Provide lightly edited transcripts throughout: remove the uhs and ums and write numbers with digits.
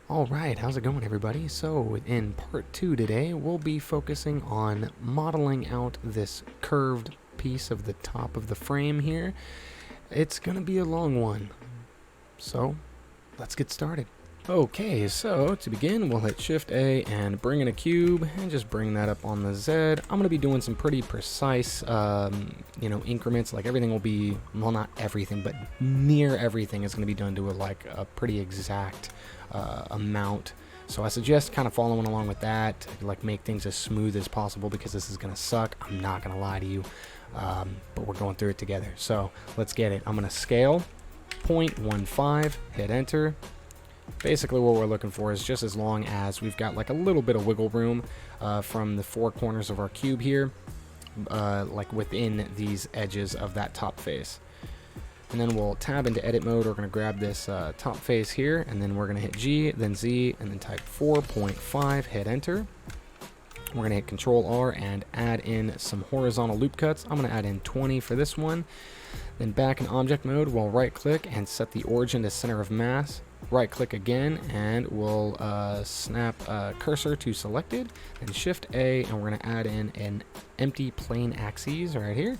Alright, how's it going everybody? So in part 2 today, we'll be focusing on modeling out this curved piece of the top of the frame here. It's gonna be a long one, so let's get started. Okay, so to begin, we'll hit Shift A and bring in a cube and just bring that up on the Z. I'm going to be doing some pretty precise, increments. Like everything will be, well, not everything, but near everything is going to be done to a pretty exact amount. So I suggest kind of following along with that, like make things as smooth as possible because this is going to suck. I'm not going to lie to you, but we're going through it together. So let's get it. I'm going to scale 0.15, hit enter. Basically what we're looking for is just as long as we've got like a little bit of wiggle room from the four corners of our cube here, like within these edges of that top face. And then we'll tab into edit mode. We're going to grab this top face here, and then we're going to hit G, then Z, and then type 4.5, hit enter. We're going to hit Control R and add in some horizontal loop cuts. I'm going to add in 20 for this one. Then back in object mode, we'll right click and set the origin to center of mass. Right click again and we'll snap cursor to selected, and Shift A, and we're going to add in an empty plane axis right here.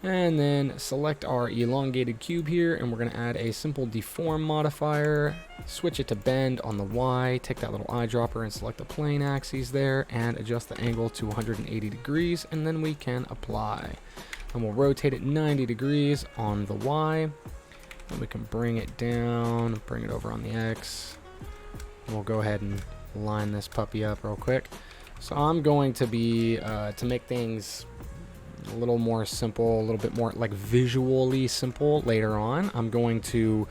And then select our elongated cube here, and we're going to add a simple deform modifier, switch it to bend on the Y, take that little eyedropper and select the plane axis there and adjust the angle to 180 degrees, and then we can apply. And we'll rotate it 90 degrees on the Y. And we can bring it down, bring it over on the X. We'll go ahead and line this puppy up real quick. So I'm going to be, to make things a little more simple, a little bit more like visually simple later on, I'm going to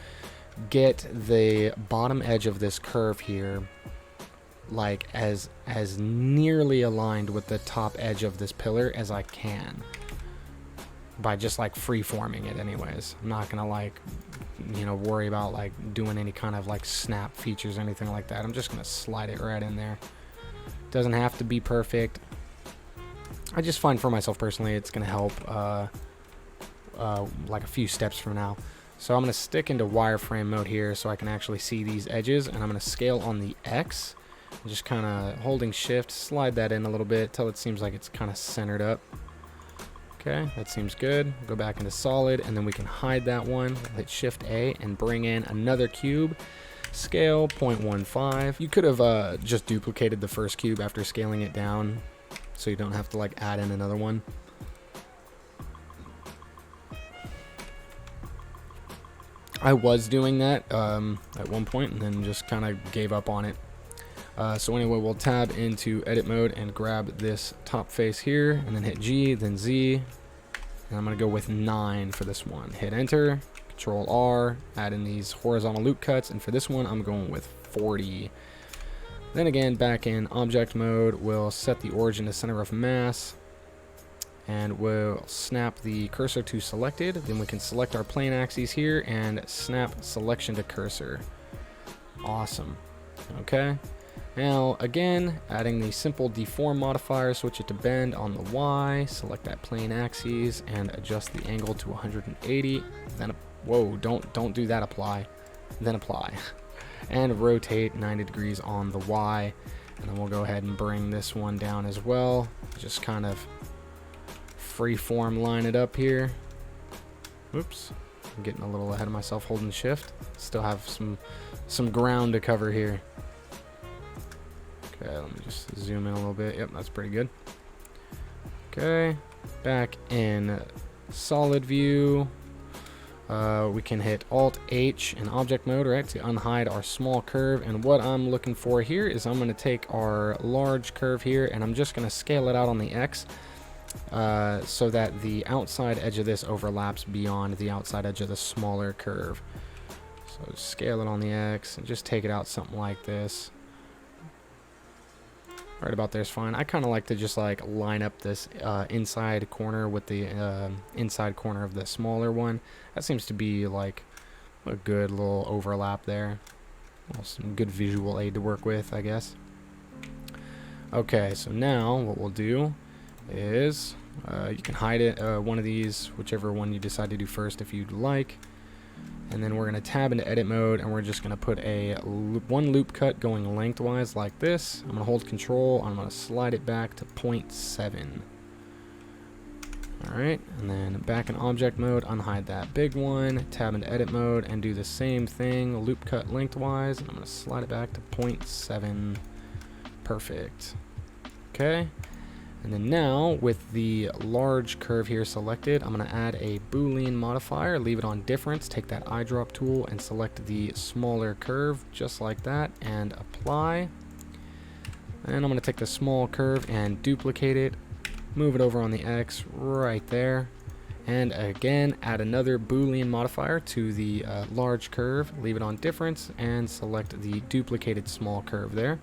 get the bottom edge of this curve here like as nearly aligned with the top edge of this pillar as I can, by just like free forming it anyways. I'm not gonna worry about like doing any kind of like snap features or anything like that. I'm just gonna slide it right in there. Doesn't have to be perfect. I just find for myself personally it's gonna help like a few steps from now. So I'm gonna stick into wireframe mode here so I can actually see these edges, and I'm gonna scale on the X, just kind of holding shift, slide that in a little bit till it seems like it's kind of centered up. Okay, that seems good. Go back into solid, and then we can hide that one. Hit Shift A and bring in another cube. Scale 0.15. You could have just duplicated the first cube after scaling it down, so you don't have to like add in another one. I was doing that at one point, and then just kind of gave up on it. So anyway, we'll tab into edit mode and grab this top face here, and then hit G, then Z, and I'm going to go with 9 for this one. Hit enter, Control R, add in these horizontal loop cuts, and for this one I'm going with 40. Then again, back in object mode, we'll set the origin to center of mass, and we'll snap the cursor to selected. Then we can select our plane axes here and snap selection to cursor. Awesome. Okay. Now, again, adding the simple deform modifier, switch it to bend on the Y, select that plane axis, and adjust the angle to 180. Then, whoa, don't do that, apply. Then apply. And rotate 90 degrees on the Y. And then we'll go ahead and bring this one down as well. Just kind of freeform line it up here. Oops, I'm getting a little ahead of myself holding shift. Still have some ground to cover here. Okay, let me just zoom in a little bit. Yep, that's pretty good. Okay, back in solid view, we can hit Alt H in object mode, right, to unhide our small curve. And what I'm looking for here is I'm going to take our large curve here, and I'm just going to scale it out on the X, so that the outside edge of this overlaps beyond the outside edge of the smaller curve. So scale it on the X and just take it out something like this. Right about there's fine. I kind of like to just like line up this inside corner with the inside corner of the smaller one. That seems to be like a good little overlap there. Well, some good visual aid to work with, I guess. Okay, so now what we'll do is you can hide it, one of these, whichever one you decide to do first if you'd like. And then we're going to tab into edit mode, and we're just going to put one loop cut going lengthwise like this. I'm going to hold control, I'm going to slide it back to 0.7. Alright, and then back in object mode, unhide that big one, tab into edit mode, and do the same thing, loop cut lengthwise, and I'm going to slide it back to 0.7. Perfect. Okay. And then now, with the large curve here selected, I'm going to add a Boolean modifier, leave it on difference, take that eyedrop tool and select the smaller curve, just like that, and apply. And I'm going to take the small curve and duplicate it, move it over on the X right there, and again, add another Boolean modifier to the large curve, leave it on difference, and select the duplicated small curve there.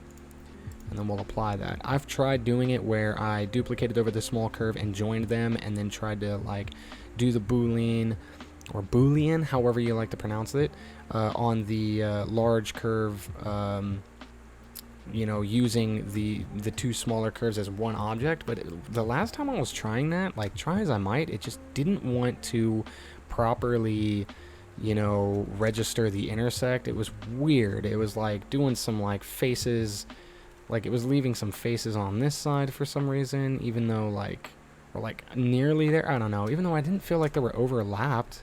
And then we'll apply that. I've tried doing it where I duplicated over the small curve and joined them, and then tried to like do the Boolean, or Boolean, however you like to pronounce it, on the large curve, you know, using the two smaller curves as one object. But the last time I was trying that, like try as I might, it just didn't want to properly, you know, register the intersect. It was weird. It was like doing some like faces. Like, it was leaving some faces on this side for some reason, even though, like, we're, like, nearly there. I don't know. Even though I didn't feel like they were overlapped.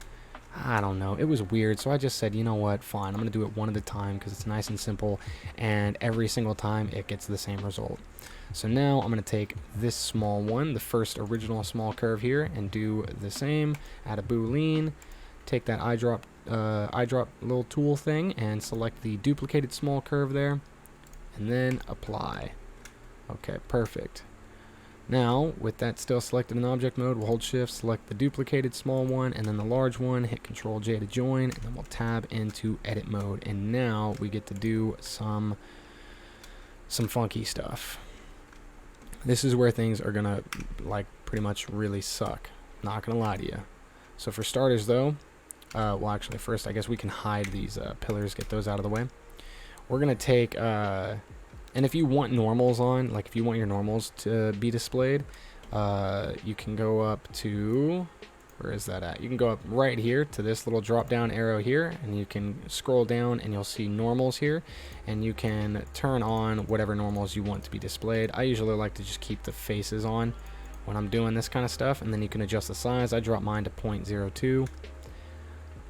I don't know. It was weird. So I just said, you know what? Fine. I'm going to do it one at a time because it's nice and simple. And every single time, it gets the same result. So now I'm going to take this small one, the first original small curve here, and do the same. Add a Boolean. Take that eyedrop little tool thing and select the duplicated small curve there. And then apply. Okay, perfect. Now, with that still selected in object mode, we'll hold shift, select the duplicated small one, and then the large one, hit Control J to join, and then we'll tab into edit mode. And now we get to do some funky stuff. This is where things are gonna, like, pretty much really suck. Not gonna lie to you. So for starters though, well actually first I guess we can hide these pillars, get those out of the way. We're going to take, and if you want normals on, like if you want your normals to be displayed, you can go up to, where is that at? You can go up right here to this little drop down arrow here, and you can scroll down and you'll see normals here, and you can turn on whatever normals you want to be displayed. I usually like to just keep the faces on when I'm doing this kind of stuff, and then you can adjust the size. I drop mine to 0.02.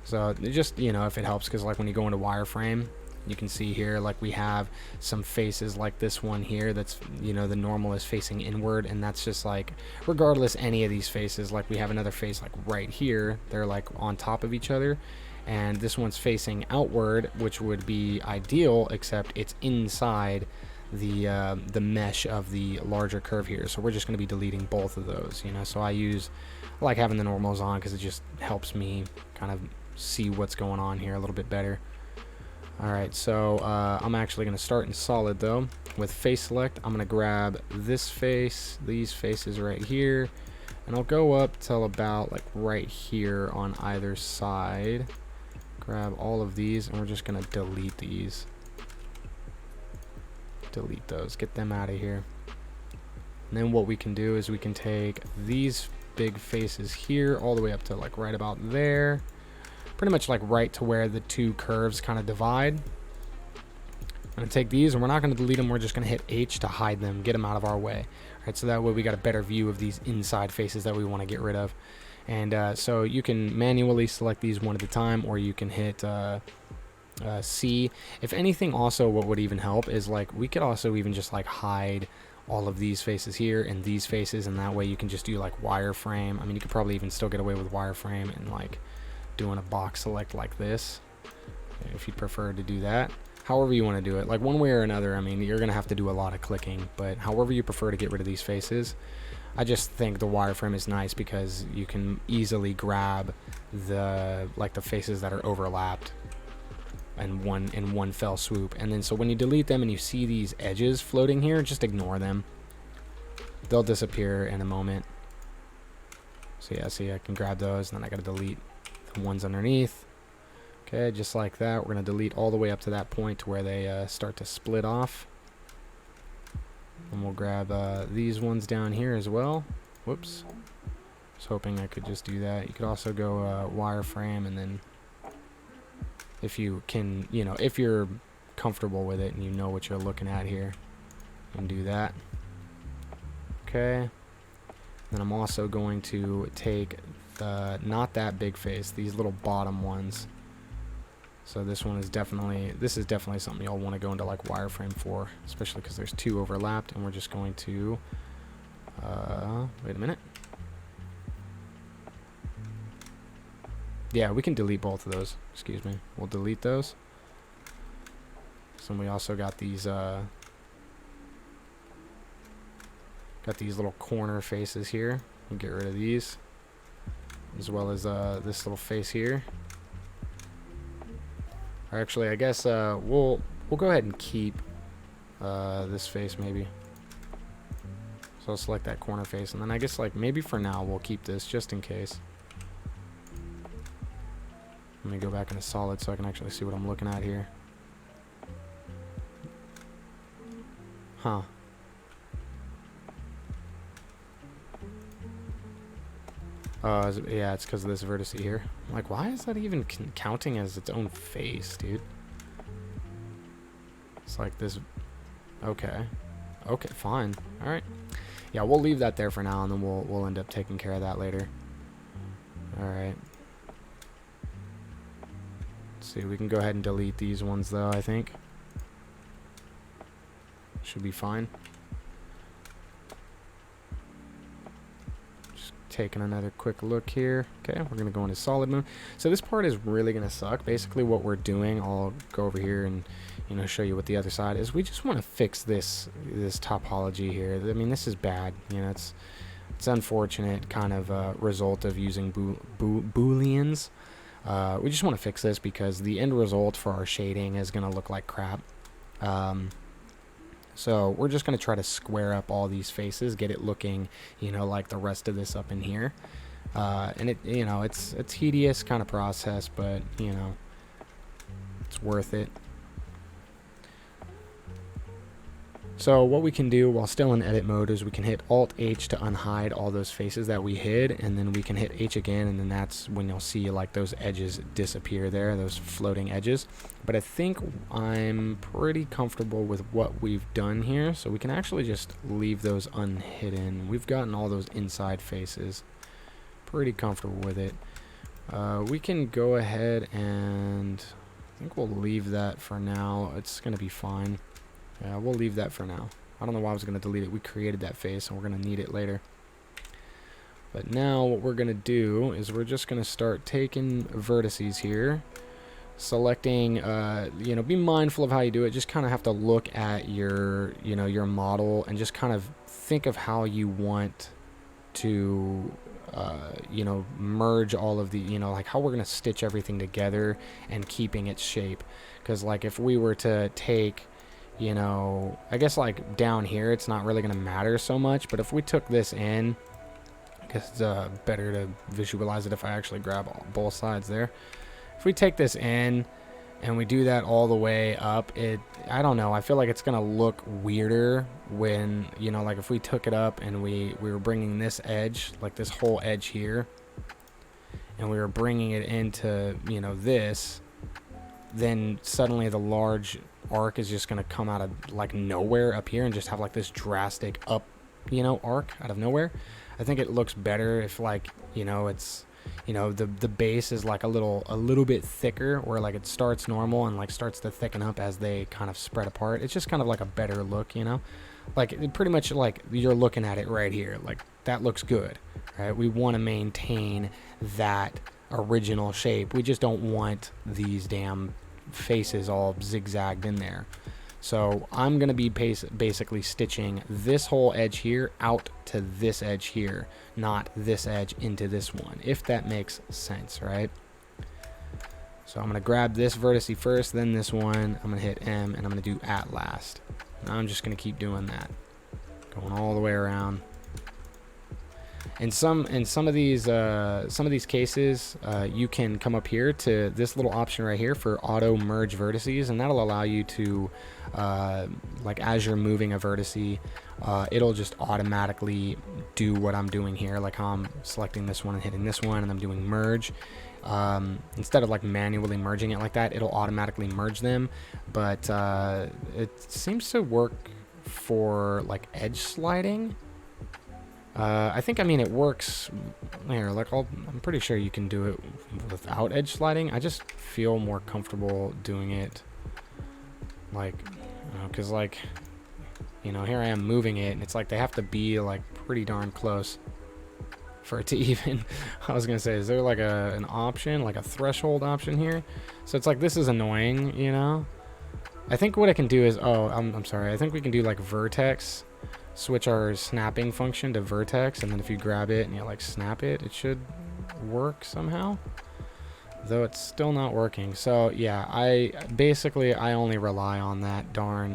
So just, you know, if it helps, because like when you go into wireframe, you can see here, like we have some faces like this one here that's, you know, the normal is facing inward, and that's just like, regardless any of these faces, like we have another face like right here, they're like on top of each other, and this one's facing outward, which would be ideal, except it's inside the mesh of the larger curve here. So we're just going to be deleting both of those, you know. So I like having the normals on because it just helps me kind of see what's going on here a little bit better. Alright, so I'm actually going to start in solid though. With face select, I'm going to grab this face, these faces right here, and I'll go up till about like right here on either side. Grab all of these, and we're just going to delete these. Delete those, get them out of here. And then what we can do is we can take these big faces here all the way up to like right about there. Pretty much like right to where the two curves kind of divide. I'm going to take these, and we're not going to delete them, we're just going to hit H to hide them, get them out of our way. Alright, so that way we got a better view of these inside faces that we want to get rid of. And so you can manually select these one at a time, or you can hit C. If anything, also what would even help is like we could also even just like hide all of these faces here and these faces, and that way you can just do like wireframe. I mean, you could probably even still get away with wireframe and like doing a box select like this, if you prefer to do that. However you want to do it, like one way or another. I mean, you're gonna have to do a lot of clicking, but however you prefer to get rid of these faces. I just think the wireframe is nice because you can easily grab the faces that are overlapped in one fell swoop. And then so when you delete them and you see these edges floating here, just ignore them. They'll disappear in a moment. So yeah, see, I can grab those, and then I gotta delete the ones underneath. Okay, just like that. We're going to delete all the way up to that point to where they start to split off. And we'll grab these ones down here as well. Whoops. I was hoping I could just do that. You could also go wireframe and then if you can, you know, if you're comfortable with it and you know what you're looking at here, and do that. Okay. Then I'm also going to take the, not that big face, these little bottom ones. So this one is definitely, this is definitely something you'll want to go into like wireframe for, especially because there's two overlapped, and we're just going to, wait a minute. Yeah, we can delete both of those. Excuse me. We'll delete those. So we also got these, little corner faces here. We'll get rid of these, as well as this little face here. Or actually, I guess we'll go ahead and keep this face maybe. So I'll select that corner face, and then I guess like maybe for now we'll keep this just in case. Let me go back into solid so I can actually see what I'm looking at here. Huh. Yeah, it's because of this vertex here. I'm like, why is that even counting as its own face, dude? It's like this. Okay. Okay, fine. All right. Yeah, we'll leave that there for now, and then we'll end up taking care of that later. All right. Let's see, we can go ahead and delete these ones, though, I think. Should be fine. Taking another quick look here. Okay, we're gonna go into solid mode. So this part is really gonna suck. Basically what we're doing, I'll go over here and, you know, show you what the other side is. We just want to fix this topology here. I mean, this is bad, you know. It's unfortunate kind of result of using Booleans. We just want to fix this because the end result for our shading is gonna look like crap. So we're just going to try to square up all these faces, get it looking, you know, like the rest of this up in here. And it, you know, it's a tedious kind of process, but, you know, it's worth it. So what we can do while still in edit mode is we can hit Alt-H to unhide all those faces that we hid, and then we can hit H again, and then that's when you'll see like those edges disappear there, those floating edges. But I think I'm pretty comfortable with what we've done here, so we can actually just leave those unhidden. We've gotten all those inside faces. Pretty comfortable with it. We can go ahead and I think we'll leave that for now. It's going to be fine. Yeah, we'll leave that for now. I don't know why I was going to delete it. We created that face, and we're going to need it later. But now what we're going to do is we're just going to start taking vertices here, selecting, you know, be mindful of how you do it. Just kind of have to look at your, you know, your model and just kind of think of how you want to, you know, merge all of the, you know, like how we're going to stitch everything together and keeping its shape. Because, like, if we were to take, you know, I guess like down here it's not really going to matter so much, but if we took this in, I guess it's better to visualize it if I actually grab both sides there. If we take this in and we do that all the way up, I don't know, I feel like it's going to look weirder when, you know, like if we took it up and we were bringing this edge, like this whole edge here, and we were bringing it into, you know, this, then suddenly the large arc is just going to come out of like nowhere up here and just have like this drastic up, you know, arc out of nowhere. I think it looks better if, like, you know, it's, you know, the base is like a little bit thicker, where like it starts normal and like starts to thicken up as they kind of spread apart. It's just kind of like a better look, you know, like pretty much like you're looking at it right here, like that looks good, right? We want to maintain that original shape. We just don't want these damn faces all zigzagged in there. So I'm going to be basically stitching this whole edge here out to this edge here, not this edge into this one, if that makes sense, right? So I'm going to grab this vertex first, then this one. I'm going to hit M, and I'm going to do at last. And I'm just going to keep doing that, going all the way around. In some of these cases, you can come up here to this little option right here for auto merge vertices, and that'll allow you to, like, as you're moving a vertex, it'll just automatically do what I'm doing here, like how I'm selecting this one and hitting this one, and I'm doing merge, Instead of like manually merging it like that, it'll automatically merge them. But it seems to work for like edge sliding. I think, I mean, it works here. Like, I'm pretty sure you can do it without edge sliding. I just feel more comfortable doing it, like, because, like, you know, here I am moving it, and it's like they have to be like pretty darn close for it to even. I was gonna say, is there like an option, like a threshold option here? So it's like, this is annoying, you know. I think what I can do is, I'm sorry. I think we can do like vertex. Switch our snapping function to vertex, and then if you grab it and you like snap it, it should work somehow, though it's still not working. So yeah, I only rely on that darn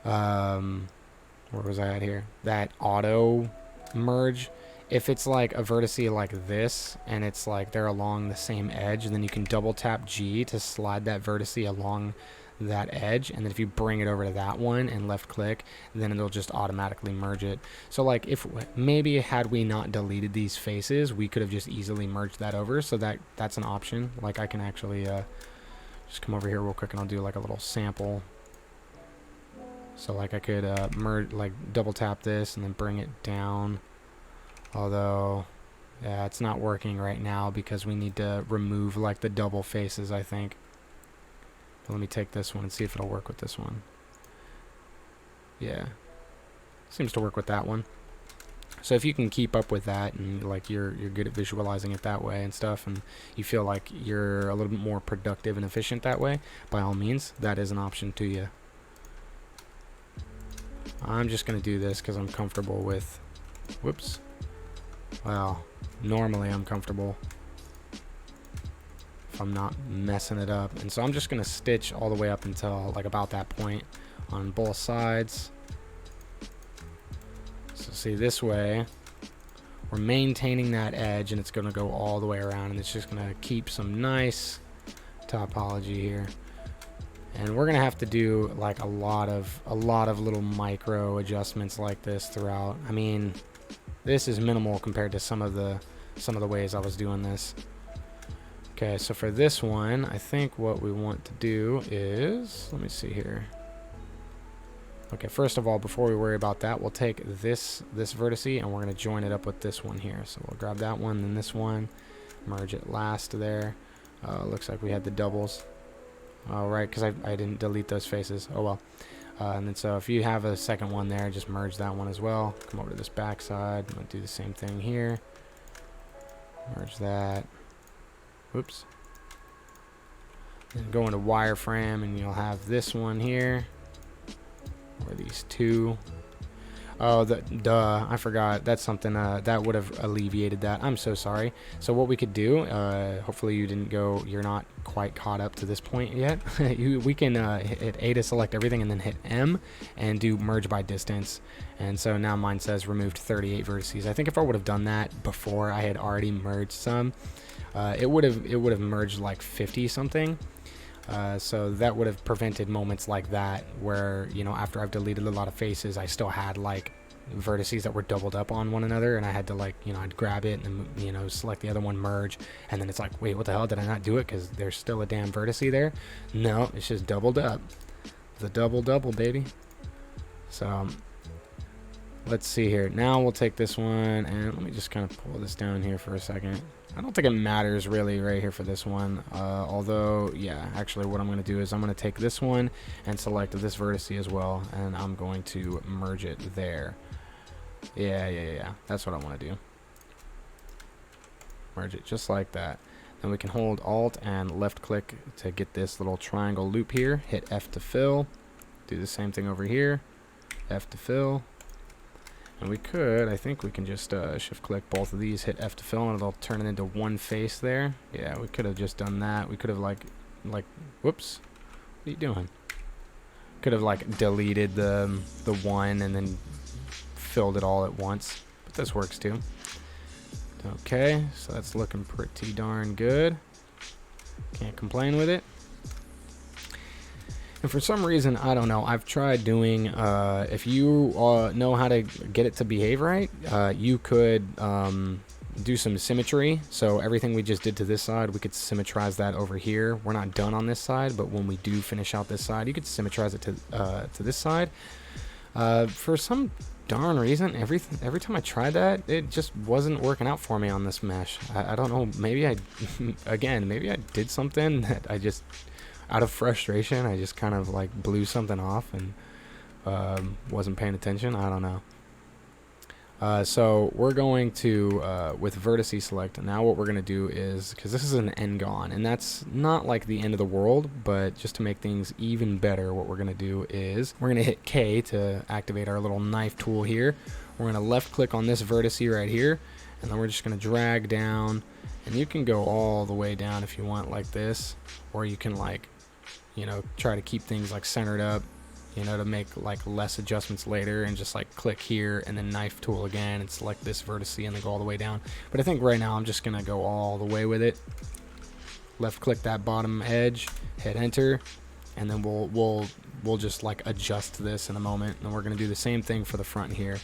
where was I at here, that auto merge. If it's like a vertice like this and it's like they're along the same edge, and then you can double tap G to slide that vertice along that edge, and then if you bring it over to that one and left click, then it'll just automatically merge it. So like, if maybe had we not deleted these faces, we could have just easily merged that over. So that's an option. Like, I can actually just come over here real quick and I'll do like a little sample. So like, I could merge, like double tap this and then bring it down, although yeah, it's not working right now because we need to remove like the double faces, I think. Let me take this one and see if it'll work with this one. Yeah, seems to work with that one. So if you can keep up with that, and like you're good at visualizing it that way and stuff, and you feel like you're a little bit more productive and efficient that way, by all means, that is an option to you. I'm just gonna do this because I'm comfortable with, whoops, well, normally I'm comfortable if I'm not messing it up. And so I'm just gonna stitch all the way up until like about that point on both sides. So see, this way we're maintaining that edge, and it's gonna go all the way around, and it's just gonna keep some nice topology here. And we're gonna have to do like a lot of little micro adjustments like this throughout. I mean, this is minimal compared to some of the ways I was doing this. Okay, so for this one, I think what we want to do is, let me see here. Okay, first of all, before we worry about that, we'll take this vertice and we're going to join it up with this one here. So we'll grab that one, then this one, merge it last there. Looks like we had the doubles. All right, because I didn't delete those faces. Oh well. And then so if you have a second one there, just merge that one as well. Come over to this back side. I'm going to do the same thing here. Merge that. Whoops. Then go into wireframe, and you'll have this one here, or these two. Oh, duh, I forgot. That's something that would have alleviated that. I'm so sorry. So what we could do, hopefully you're not quite caught up to this point yet. We can hit A to select everything, and then hit M and do merge by distance. And so now mine says removed 38 vertices. I think if I would have done that before I had already merged some, it would have merged like 50 something. So that would have prevented moments like that where, you know, after I've deleted a lot of faces, I still had like vertices that were doubled up on one another, and I had to, like, you know, I'd grab it and, you know, select the other one, merge, and then it's like, wait, what the hell, did I not do it because there's still a damn vertice there? No, it's just doubled up. The double baby. So let's see here. Now we'll take this one, and let me just kind of pull this down here for a second. I don't think it matters really right here for this one, although, yeah, actually what I'm going to do is I'm going to take this one and select this vertice as well, and I'm going to merge it there. Yeah, that's what I want to do. Merge it just like that. Then we can hold Alt and left click to get this little triangle loop here. Hit F to fill. Do the same thing over here. F to fill. And we could, I think we can just shift click both of these, hit F to fill, and it'll turn it into one face there. Yeah, we could have just done that. We could have like, whoops, what are you doing? Could have like deleted the one and then filled it all at once, but this works too. Okay, so that's looking pretty darn good. Can't complain with it. And for some reason, I don't know, I've tried doing, if you know how to get it to behave right, you could do some symmetry. So everything we just did to this side, we could symmetrize that over here. We're not done on this side, but when we do finish out this side, you could symmetrize it to this side. For some darn reason, every time I tried that, it just wasn't working out for me on this mesh. I don't know, maybe I again, maybe I did something that I just, out of frustration, I just kind of like blew something off and wasn't paying attention. I don't know. So we're going to, with vertices select, now what we're going to do is, because this is an n-gon, and that's not like the end of the world, but just to make things even better, what we're going to do is, we're going to hit K to activate our little knife tool here. We're going to left click on this vertice right here, and then we're just going to drag down, and you can go all the way down if you want like this, or you can like, you know, try to keep things like centered up, you know, to make like less adjustments later, and just like click here and then knife tool again and select this vertice and then go all the way down. But I think right now I'm just gonna go all the way with it. Left click that bottom edge, hit enter, and then we'll just like adjust this in a moment. And we're gonna do the same thing for the front here.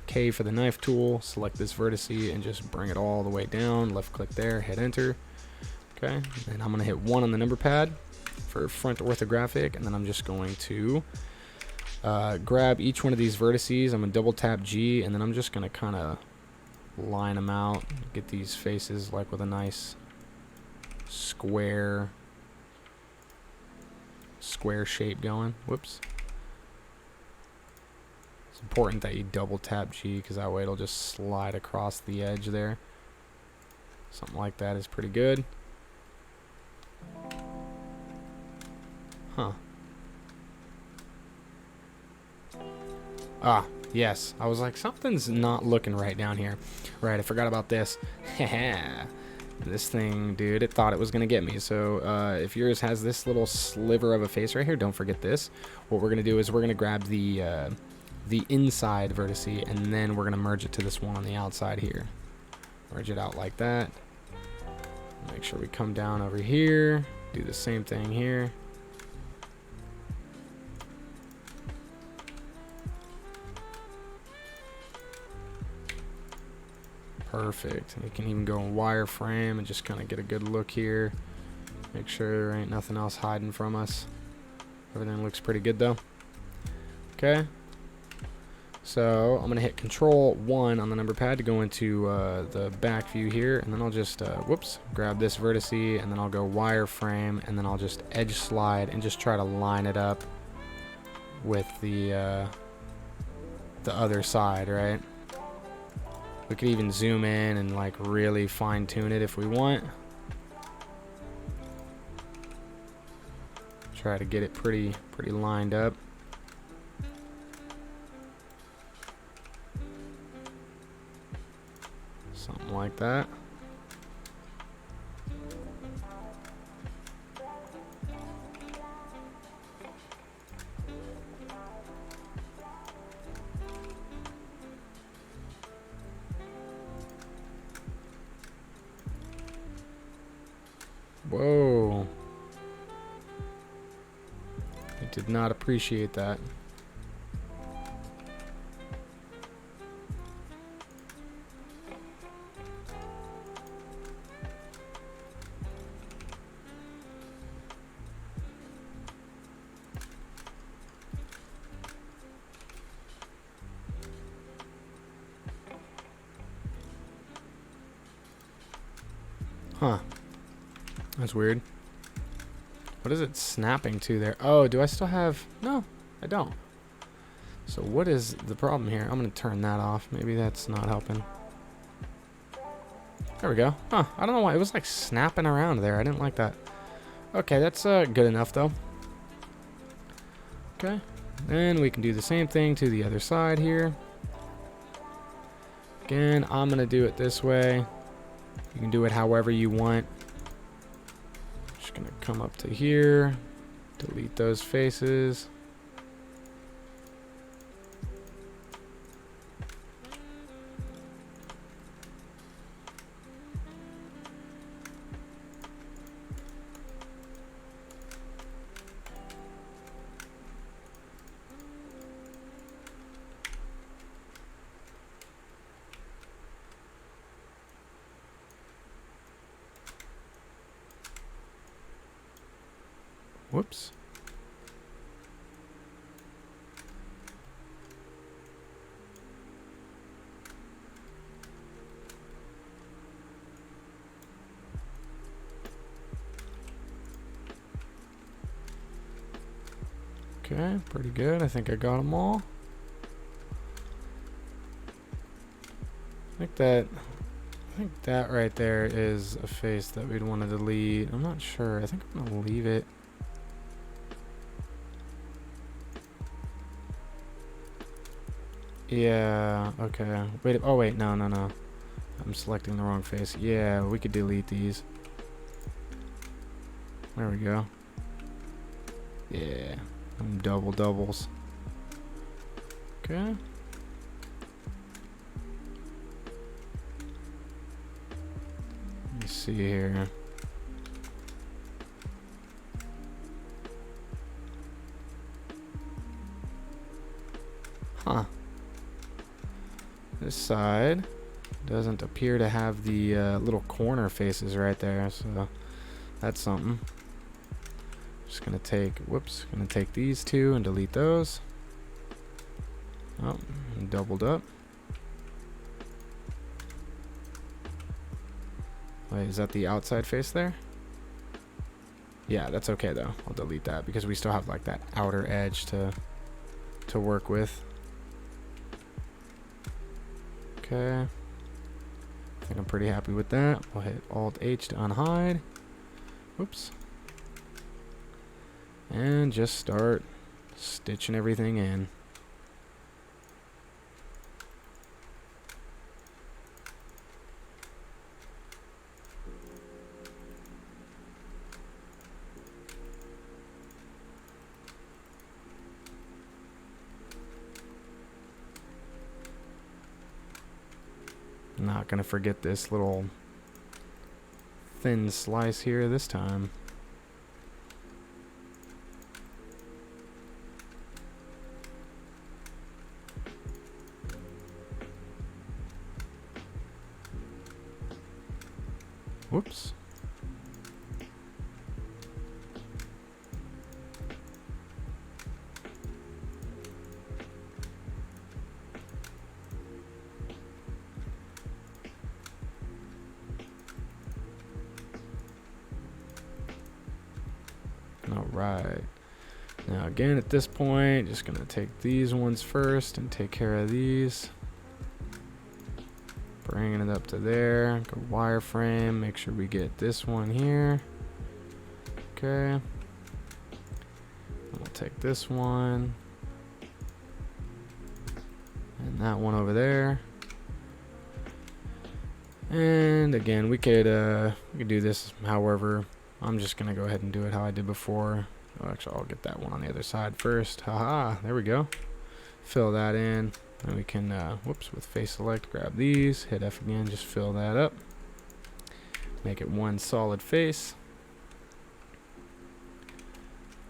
K for the knife tool, select this vertice and just bring it all the way down. Left click there, hit enter. Okay, and I'm gonna hit 1 on the number pad for front orthographic, and then I'm just going to grab each one of these vertices. I'm going to double tap G, and then I'm just going to kind of line them out, get these faces like with a nice square shape going. Whoops. It's important that you double tap G, because that way it'll just slide across the edge there. Something like that is pretty good. Huh. Ah, yes. I was like, something's not looking right down here. Right, I forgot about this. This thing, dude, it thought it was going to get me. So if yours has this little sliver of a face right here, don't forget this. What we're going to do is we're going to grab the inside vertice, and then we're going to merge it to this one on the outside here. Merge it out like that. Make sure we come down over here. Do the same thing here. Perfect. You can even go in wireframe and just kind of get a good look here. Make sure there ain't nothing else hiding from us. Everything looks pretty good though. Okay. So I'm going to hit Control 1 on the number pad to go into the back view here, and then I'll just, whoops, grab this vertice, and then I'll go wireframe, and then I'll just edge slide and just try to line it up with the other side, right? We could even zoom in and like really fine tune it if we want. Try to get it pretty lined up. Something like that. Whoa. I did not appreciate that. Huh. That's weird. What is it snapping to there? Oh, do I still have... No, I don't. So what is the problem here? I'm going to turn that off. Maybe that's not helping. There we go. Huh, I don't know why. It was like snapping around there. I didn't like that. Okay, that's good enough though. Okay. Then we can do the same thing to the other side here. Again, I'm going to do it this way. You can do it however you want. Just going to come up to here. Delete those faces. Whoops. Okay, pretty good. I think I got them all. I think that right there is a face that we'd want to delete. I'm not sure. I think I'm gonna leave it. Yeah, okay. Wait, oh wait, no. I'm selecting the wrong face. Yeah, we could delete these. There we go. Yeah, doubles. Okay. Let me see here. Huh. This side doesn't appear to have the little corner faces right there, so that's something. Just gonna take, gonna take these two and delete those. Oh, doubled up. Wait, is that the outside face there? Yeah, that's okay though. I'll delete that because we still have like that outer edge to work with. Okay. I think I'm pretty happy with that. We'll hit Alt-H to unhide. Whoops. And just start stitching everything in. Not gonna forget this little thin slice here this time. Whoops. All right. Now again, at this point, just gonna take these ones first and take care of these. Bringing it up to there. Go wireframe. Make sure we get this one here. Okay. We'll take this one. And that one over there. And again, we could do this however. I'm just gonna go ahead and do it how I did before. Oh, actually, I'll get that one on the other side first. Haha, there we go. Fill that in. And we can, with face select, grab these, hit F again, just fill that up. Make it one solid face.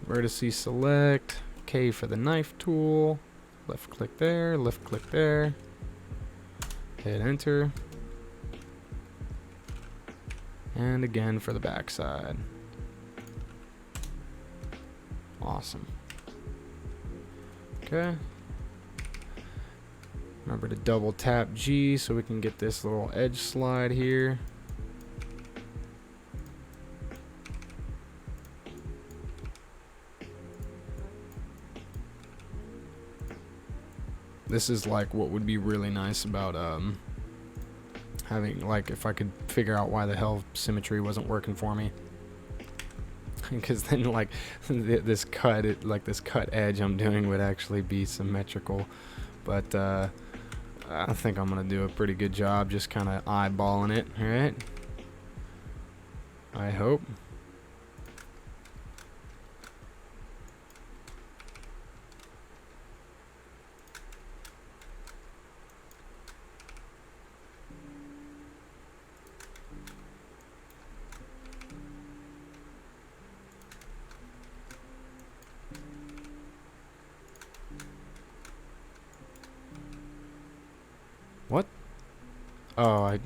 Vertices select, K for the knife tool, left click there, hit enter. And again for the back side. Awesome. Okay. Remember to double tap G so we can get this little edge slide here. This is like what would be really nice about having, like, if I could figure out why the hell symmetry wasn't working for me. Because then like this cut edge I'm doing would actually be symmetrical. But I think I'm gonna do a pretty good job just kind of eyeballing it, alright? I hope. What? Oh, I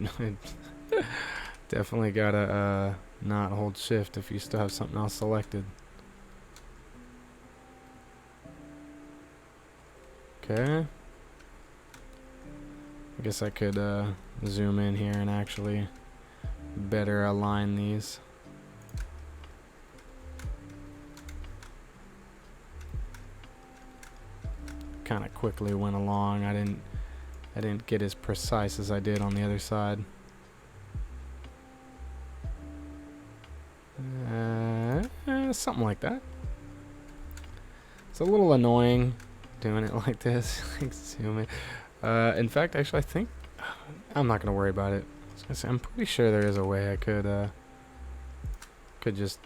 definitely gotta not hold shift if you still have something else selected. Okay. I guess I could zoom in here and actually better align these. Kind of quickly went along. I didn't get as precise as I did on the other side. Something like that. It's a little annoying doing it like this. Zoom in. In fact, actually, I think I'm not gonna worry about it. I was gonna say, I'm pretty sure there is a way I could just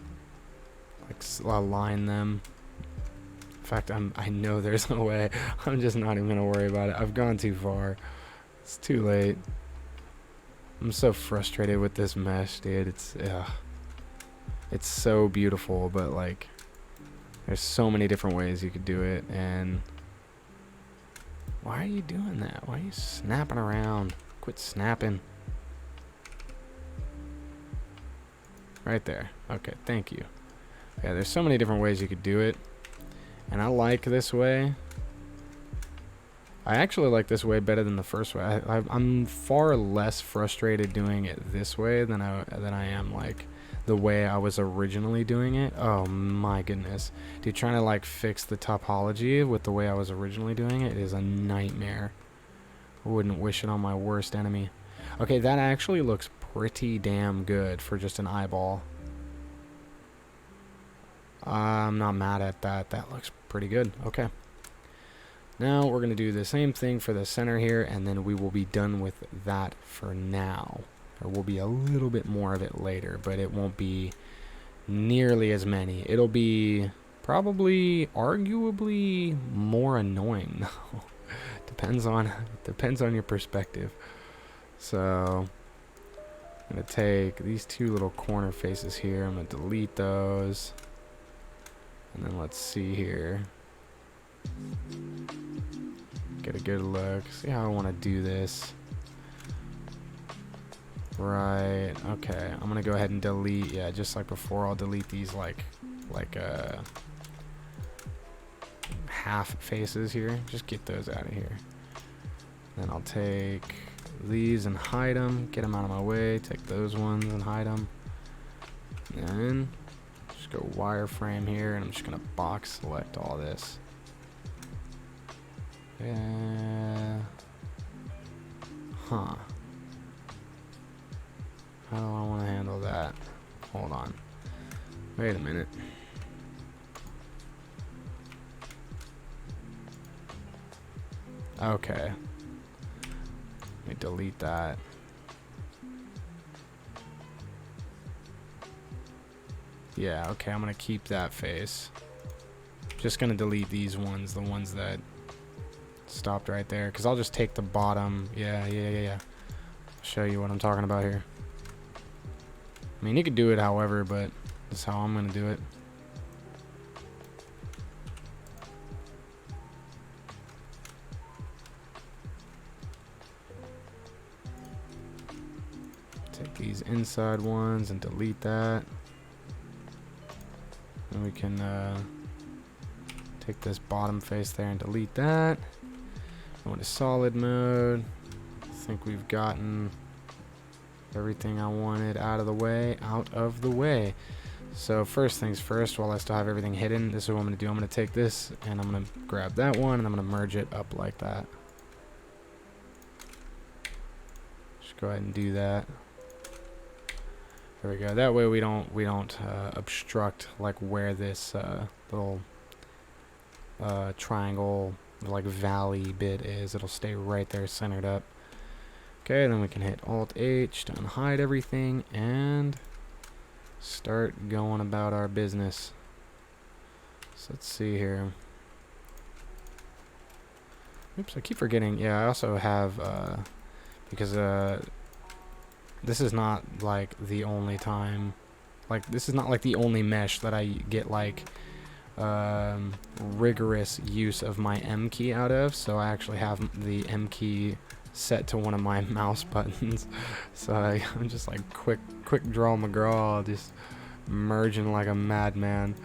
like align them. In fact, I know there's no way. I'm just not even gonna worry about it. I've gone too far. It's too late. I'm so frustrated with this mesh, dude. It's so beautiful, but like, there's so many different ways you could do it, and why are you doing that? Why are you snapping around? Quit snapping. Right there. Okay, thank you. Yeah, there's so many different ways you could do it, and I like this way. I actually like this way better than the first way. I'm far less frustrated doing it this way than I am like the way I was originally doing it. Oh my goodness. Dude, trying to like fix the topology with the way I was originally doing it is a nightmare. I wouldn't wish it on my worst enemy. Okay, that actually looks pretty damn good for just an eyeball. I'm not mad at that. That looks pretty good. Okay. Now we're going to do the same thing for the center here, and then we will be done with that for now. There will be a little bit more of it later, but it won't be nearly as many. It'll be probably, arguably, more annoying though. Depends on your perspective. So I'm going to take these two little corner faces here. I'm going to delete those. And then let's see here. Get a good look. See how I want to do this. Right. Okay. I'm gonna go ahead and delete. Yeah, just like before, I'll delete these like half faces here. Just get those out of here. Then I'll take these and hide them. Get them out of my way. Take those ones and hide them. Then just go wireframe here, and I'm just gonna box select all this. Yeah. Huh. How do I want to handle that? Hold on. Wait a minute. Okay. Let me delete that. Yeah, okay, I'm going to keep that face. Just going to delete these ones, the ones that stopped right there, because I'll just take the bottom. Yeah. I'll show you what I'm talking about here. I mean, you could do it however, but that's how I'm going to do it. Take these inside ones and delete that. And we can take this bottom face there and delete that. Go into solid mode. I think we've gotten everything I wanted out of the way. So first things first, while I still have everything hidden, this is what I'm going to do. I'm going to take this and I'm going to grab that one and I'm going to merge it up like that. Just go ahead and do that. There we go. That way we don't obstruct like where this little triangle like valley bit is. It'll stay right there centered up. Okay, then we can hit Alt-H to unhide everything and start going about our business. So let's see here. Oops, I keep forgetting. Yeah, I also have, because this is not like the only time, like this is not like the only mesh that I get like rigorous use of my M key out of. So I actually have the M key set to one of my mouse buttons. So I'm just like quick draw McGraw, just merging like a madman.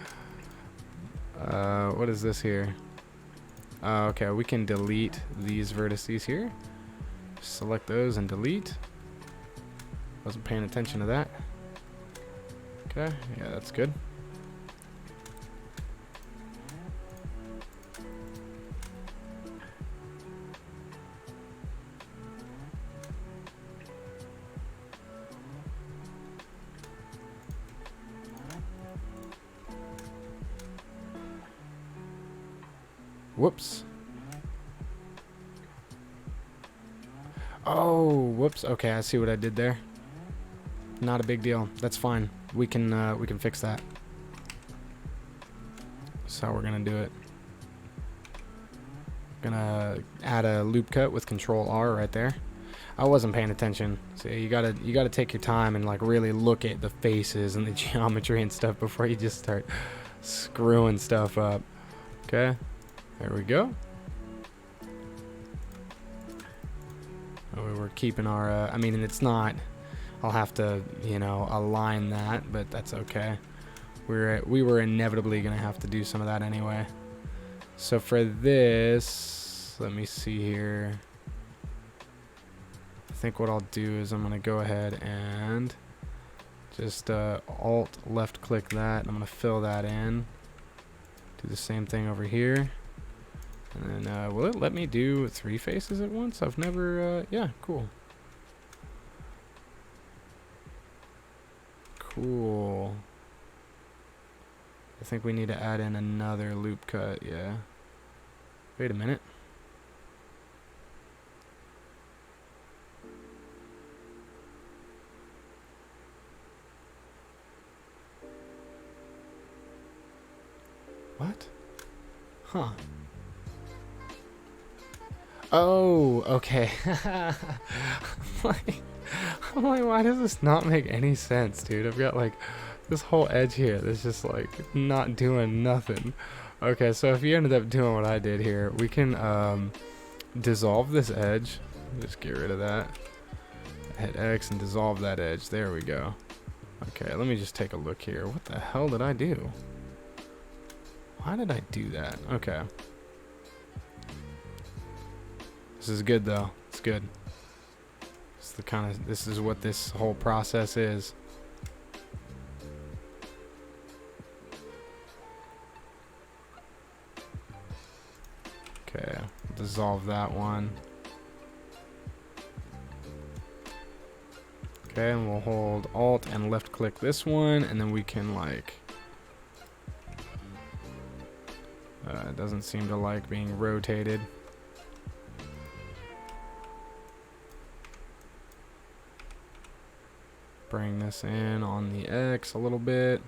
What is this here? Okay, we can delete these vertices here. Select those and delete. Wasn't paying attention to that. Okay, yeah, that's good. Whoops. Oh, whoops. Okay, I see what I did there. Not a big deal. That's fine. We can fix that. That's how we're gonna do it. Gonna add a loop cut with Control R right there. I wasn't paying attention. So you gotta take your time and like really look at the faces and the geometry and stuff before you just start screwing stuff up. Okay. There we go. Oh, we're keeping our, I mean, it's not, I'll have to, you know, align that, but that's okay. We were inevitably going to have to do some of that anyway. So for this, let me see here. I think what I'll do is I'm going to go ahead and just Alt left click that, and I'm going to fill that in. Do the same thing over here. And then, will it let me do 3 faces at once? I've never, yeah, cool. Cool. I think we need to add in another loop cut, yeah. Wait a minute. What? Huh. Oh, okay. I'm like, why does this not make any sense, dude? I've got like this whole edge here that's just like not doing nothing. Okay, so if you ended up doing what I did here, we can dissolve this edge. Just get rid of that. Hit X and dissolve that edge. There we go. Okay, let me just take a look here. What the hell did I do? Why did I do that? Okay. This is good though. It's good. It's the kind of, this is what this whole process is. Okay, dissolve that one. Okay, and we'll hold Alt and left click this one, and then we can like, it doesn't seem to like being rotated. Bring this in on the X a little bit.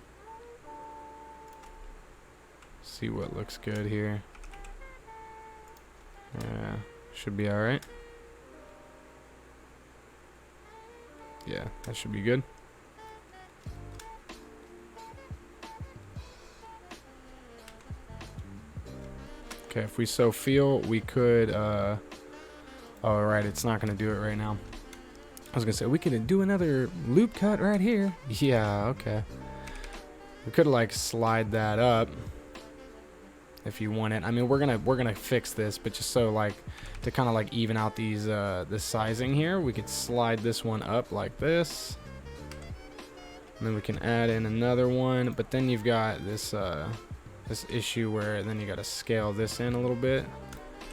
See what looks good here. Yeah, should be alright. Yeah, that should be good. Okay, if we so feel, we could, oh, right, it's not going to do it right now. I was going to say, we could do another loop cut right here. Yeah, okay. We could, like, slide that up if you want it. I mean, we're gonna fix this, but just so, like, to kind of, like, even out these, the sizing here, we could slide this one up like this. And then we can add in another one, but then you've got this, this issue where then you got to scale this in a little bit.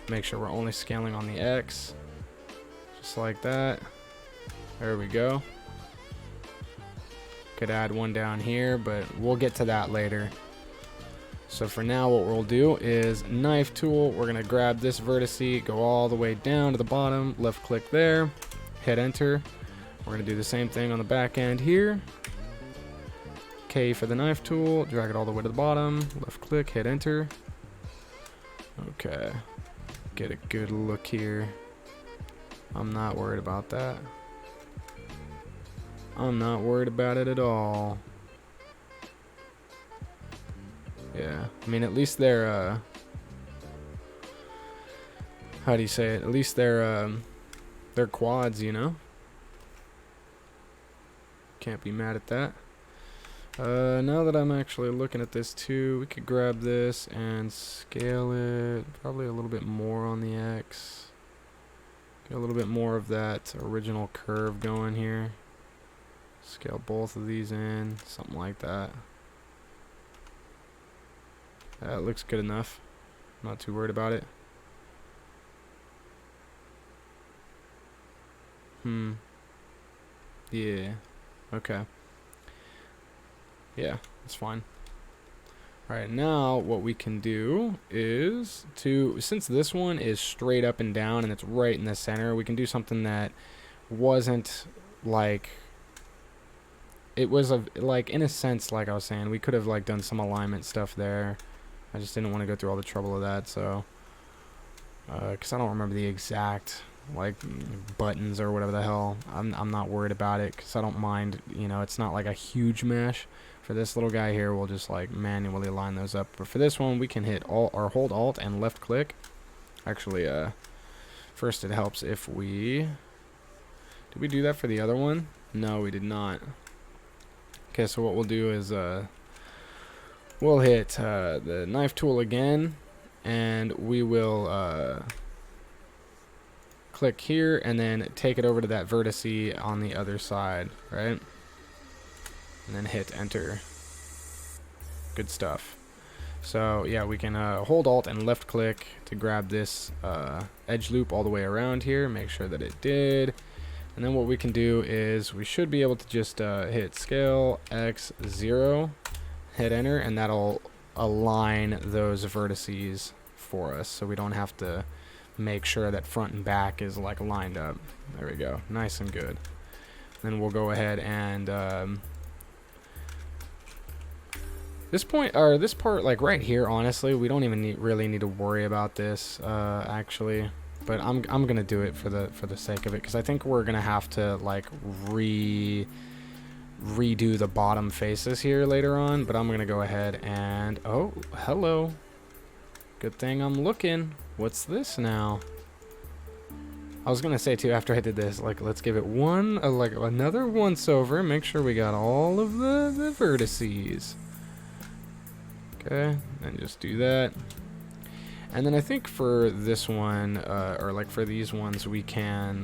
Make sure we're only scaling on the X. Just like that. There we go. Could add one down here, but we'll get to that later. So for now, what we'll do is knife tool. We're going to grab this vertice, go all the way down to the bottom, left click there, hit enter. We're going to do the same thing on the back end here. K for the knife tool, drag it all the way to the bottom, left click, hit enter. Okay, get a good look here. I'm not worried about that. I'm not worried about it at all. Yeah, I mean, at least they're, how do you say it? At least they're quads, you know? Can't be mad at that. Now that I'm actually looking at this too, we could grab this and scale it probably a little little bit more on the X. Get a little bit more of that original curve going here. Scale both of these in, something like that. That looks good enough. Not too worried about it. Yeah. Okay. Yeah, that's fine. Alright, now what we can do is since this one is straight up and down and it's right in the center, we can do something that wasn't like, it was like in a sense, like I was saying, we could have like done some alignment stuff there. I just didn't want to go through all the trouble of that, so because I don't remember the exact like buttons or whatever the hell. I'm not worried about it because I don't mind, you know, it's not like a huge mesh. For this little guy here, we'll just like manually line those up. But for this one, we can hit Alt or hold Alt and left click. Actually, first it helps if we, did we do that for the other one? No, we did not. Okay, so what we'll do is we'll hit the knife tool again, and we will click here and then take it over to that vertice on the other side, right? And then hit enter. Good stuff. So yeah, we can hold Alt and left click to grab this edge loop all the way around here, make sure that it did. And then what we can do is we should be able to just hit scale X0, hit enter, and that'll align those vertices for us, so we don't have to make sure that front and back is like lined up. There we go, nice and good. Then we'll go ahead and this part, like right here, honestly, we don't even really need to worry about this, actually. But I'm gonna do it for the sake of it, because I think we're gonna have to like redo the bottom faces here later on. But I'm gonna go ahead and oh, hello. Good thing I'm looking. What's this now? I was gonna say too, after I did this, like let's give it one, like another once over, make sure we got all of the vertices. Okay, and just do that. And then I think for this one, or like for these ones, we can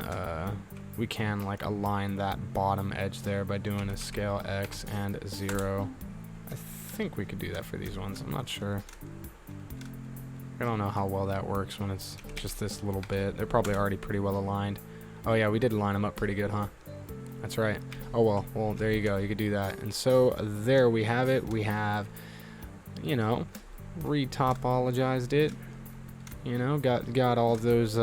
like align that bottom edge there by doing a scale X and 0. I think we could do that for these ones. I'm not sure. I don't know how well that works when it's just this little bit. They're probably already pretty well aligned. Oh yeah, we did line them up pretty good, huh? That's right. Oh well, there you go. You could do that. And so there we have it. We have, you know, retopologized it. You know, got all those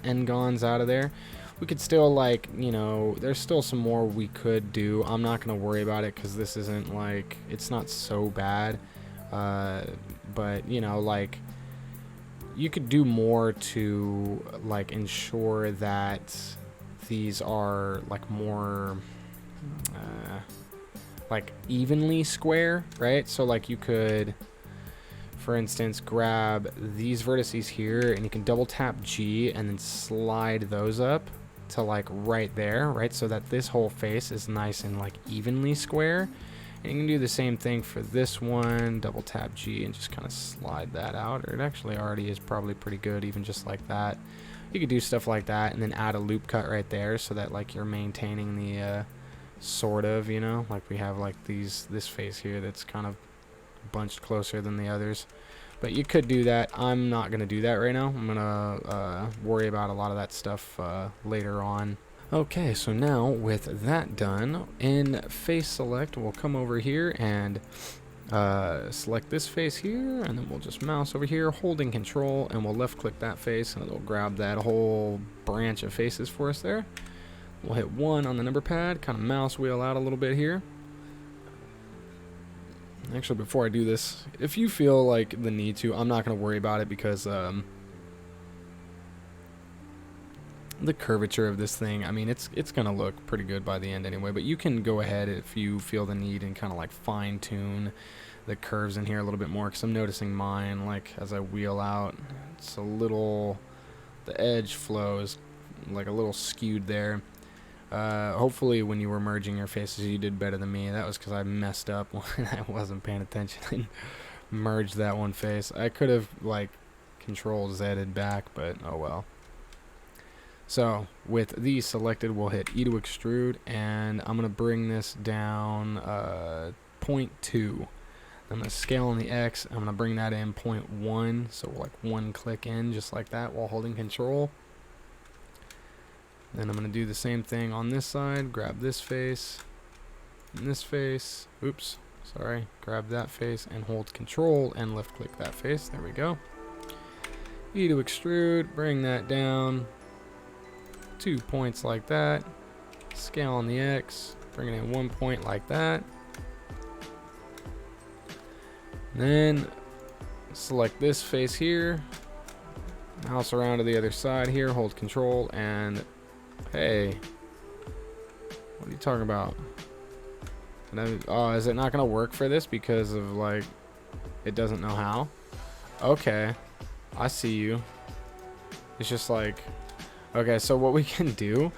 n-gons out of there. We could still, like, you know, there's still some more we could do. I'm not gonna worry about it because this isn't like, it's not so bad. But you know, like, you could do more to like ensure that these are like more like evenly square, right? So like you could, for instance, grab these vertices here and you can double tap G and then slide those up to like right there, right? So that this whole face is nice and like evenly square. And you can do the same thing for this one, double tap G and just kind of slide that out. Or it actually already is probably pretty good, even just like that. You could do stuff like that and then add a loop cut right there so that like you're maintaining the sort of, you know, like we have like this face here that's kind of bunched closer than the others. But you could do that. I'm not going to do that right now. I'm going to worry about a lot of that stuff later on. Okay, so now with that done, in face select, we'll come over here and select this face here, and then we'll just mouse over here, holding control, and we'll left click that face, and it'll grab that whole branch of faces for us there. We'll hit 1 on the number pad, kind of mouse wheel out a little bit here. Actually, before I do this, if you feel like the need to, I'm not going to worry about it because the curvature of this thing, I mean, it's going to look pretty good by the end anyway, but you can go ahead if you feel the need and kind of like fine tune the curves in here a little bit more, because I'm noticing mine, like as I wheel out, it's a little, the edge flow is like a little skewed there. Hopefully when you were merging your faces you did better than me. That was because I messed up when I wasn't paying attention and merged that one face. I could have like Control Z'd back, but oh well. So with these selected, we'll hit E to extrude, and I'm going to bring this down 0.2. I'm going to scale on the X. I'm going to bring that in 0.1, so like one click in, just like that, while holding Control. Then I'm going to do the same thing on this side. Grab this face and this face. Oops, sorry. Grab that face and hold Control and left click that face. There we go. E to extrude. Bring that down 2 points like that. Scale on the X. Bring it in 1 point like that. Then select this face here. Mouse around to the other side here. Hold Control and hey, what are you talking about? Is it not gonna work for this because of like it doesn't know how? Okay, I see you. It's just like, okay, so what we can do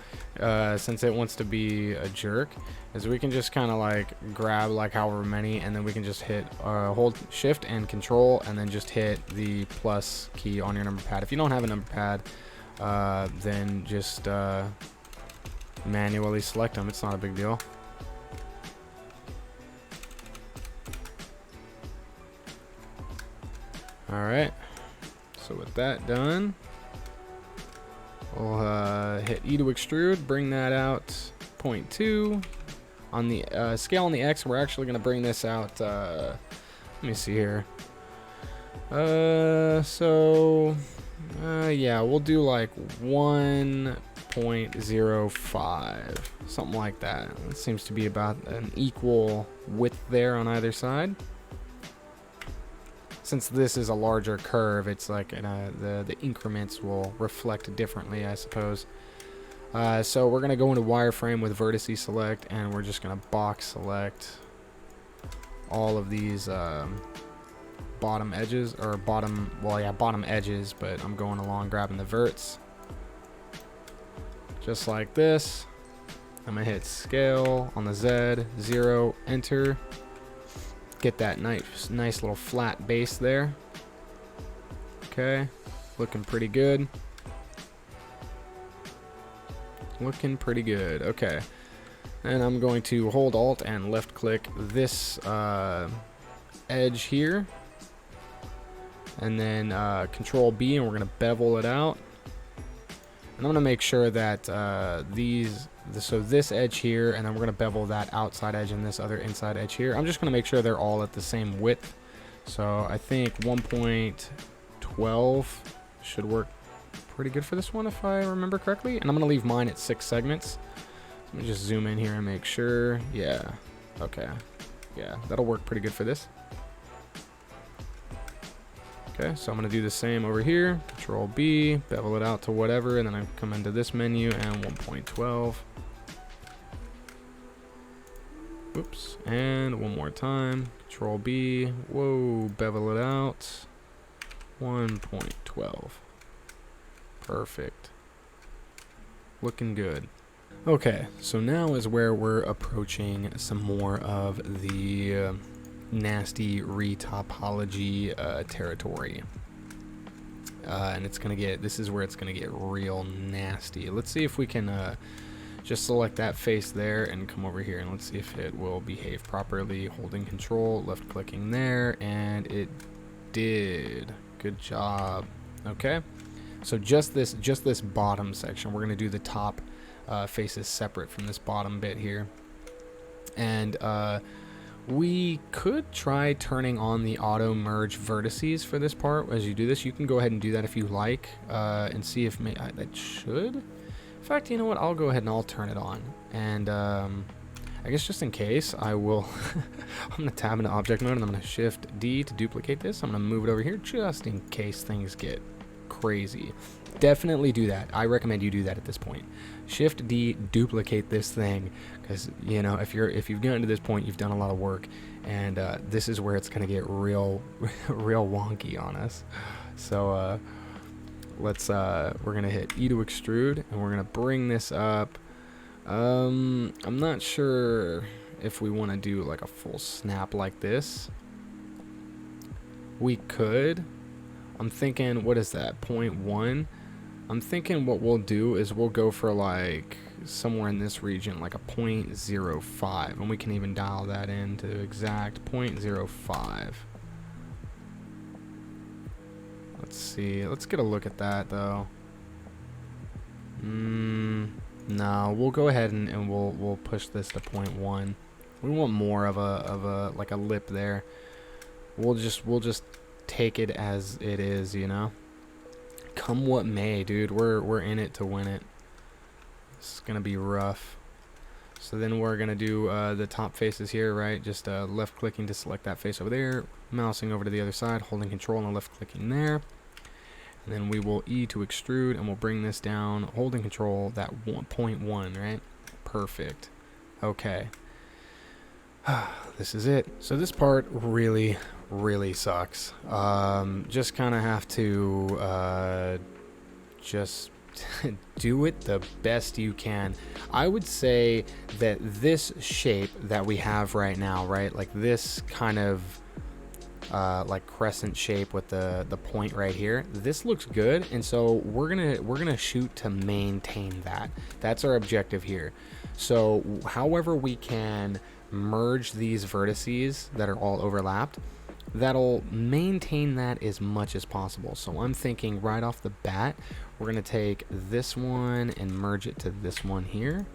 since it wants to be a jerk is we can just kind of like grab like however many, and then we can just hit hold shift and Control and then just hit the plus key on your number pad. If you don't have a number pad, then just manually select them. It's not a big deal. Alright, so with that done, we'll hit E to extrude, bring that out 0.2. On the scale on the X, we're actually going to bring this out, let me see here. Yeah, we'll do like 1.05, something like that. It seems to be about an equal width there on either side. Since this is a larger curve, it's like the increments will reflect differently, I suppose. So we're going to go into wireframe with vertices select, and we're just going to box select all of these bottom edges, or bottom edges, but I'm going along grabbing the verts. Just like this. I'm going to hit scale on the Z, 0, enter. Get that nice little flat base there. Okay, looking pretty good. Looking pretty good. Okay, and I'm going to hold Alt and left click this edge here, and then Control B, and we're gonna bevel it out. And I'm gonna make sure that so this edge here, and then we're gonna bevel that outside edge and this other inside edge here. I'm just gonna make sure they're all at the same width. So I think 1.12 should work pretty good for this one if I remember correctly. And I'm gonna leave mine at 6 segments. Let me just zoom in here and make sure. Yeah, okay. Yeah, that'll work pretty good for this. Okay, so I'm gonna do the same over here. Control B, bevel it out to whatever, and then I come into this menu and 1.12. Oops, and one more time. Control B, whoa, bevel it out. 1.12. Perfect. Looking good. Okay, so now is where we're approaching some more of the nasty retopology territory. And it's gonna get, this is where it's gonna get real nasty. Let's see if we can just select that face there and come over here, and let's see if it will behave properly. Holding Control, left clicking there, and it did. Good job. Okay, so just this bottom section, we're gonna do the top faces separate from this bottom bit here. And we could try turning on the auto merge vertices for this part. As you do this, you can go ahead and do that if you like, and see if that should. In fact, you know what? I'll go ahead and I'll turn it on. And I guess just in case, I will. I'm gonna tab into object mode, and I'm gonna shift D to duplicate this. I'm gonna move it over here just in case things get crazy. Definitely do that. I recommend you do that at this point. Shift D, duplicate this thing, because you know if you've gotten to this point, you've done a lot of work, and this is where it's gonna get real wonky on us. So we're gonna hit E to extrude, and we're gonna bring this up. I'm not sure if we want to do like a full snap like this. We could. I'm thinking, what is that, 0.1? I'm thinking what we'll do is we'll go for like somewhere in this region, like a 0.05, and we can even dial that into exact 0.05. Let's see, let's get a look at that though. No, we'll go ahead and we'll push this to 0.1. We want more of a like a lip there. We'll just take it as it is, you know. Come what may, dude. We're in it to win it. It's gonna be rough. So then we're gonna do the top faces here, right? Just left clicking to select that face over there, mousing over to the other side, holding control and left clicking there. And then we will E to extrude, and we'll bring this down, holding control, that 0.1, right? Perfect. Okay. This is it. So this part really sucks. Just kind of have to just do it the best you can. I would say that this shape that we have right now, right? Like this kind of like crescent shape with the point right here, this looks good, and so we're gonna shoot to maintain that. That's our objective here. So however we can merge these vertices that are all overlapped, that'll maintain that as much as possible. So I'm thinking right off the bat, we're gonna take this one and merge it to this one here,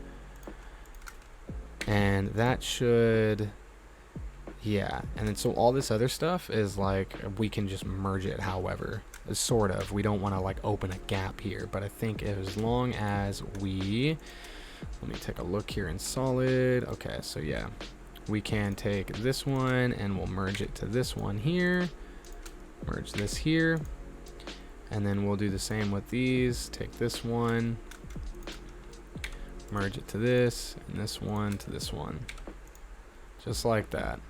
and that should, yeah. And then so all this other stuff is like we can just merge it however, sort of. We don't want to like open a gap here, but I think as long as we, let me take a look here in solid. Okay, so yeah, we can take this one and we'll merge it to this one here, merge this here, and then we'll do the same with these. Take this one, merge it to this, and this one to this one, just like that.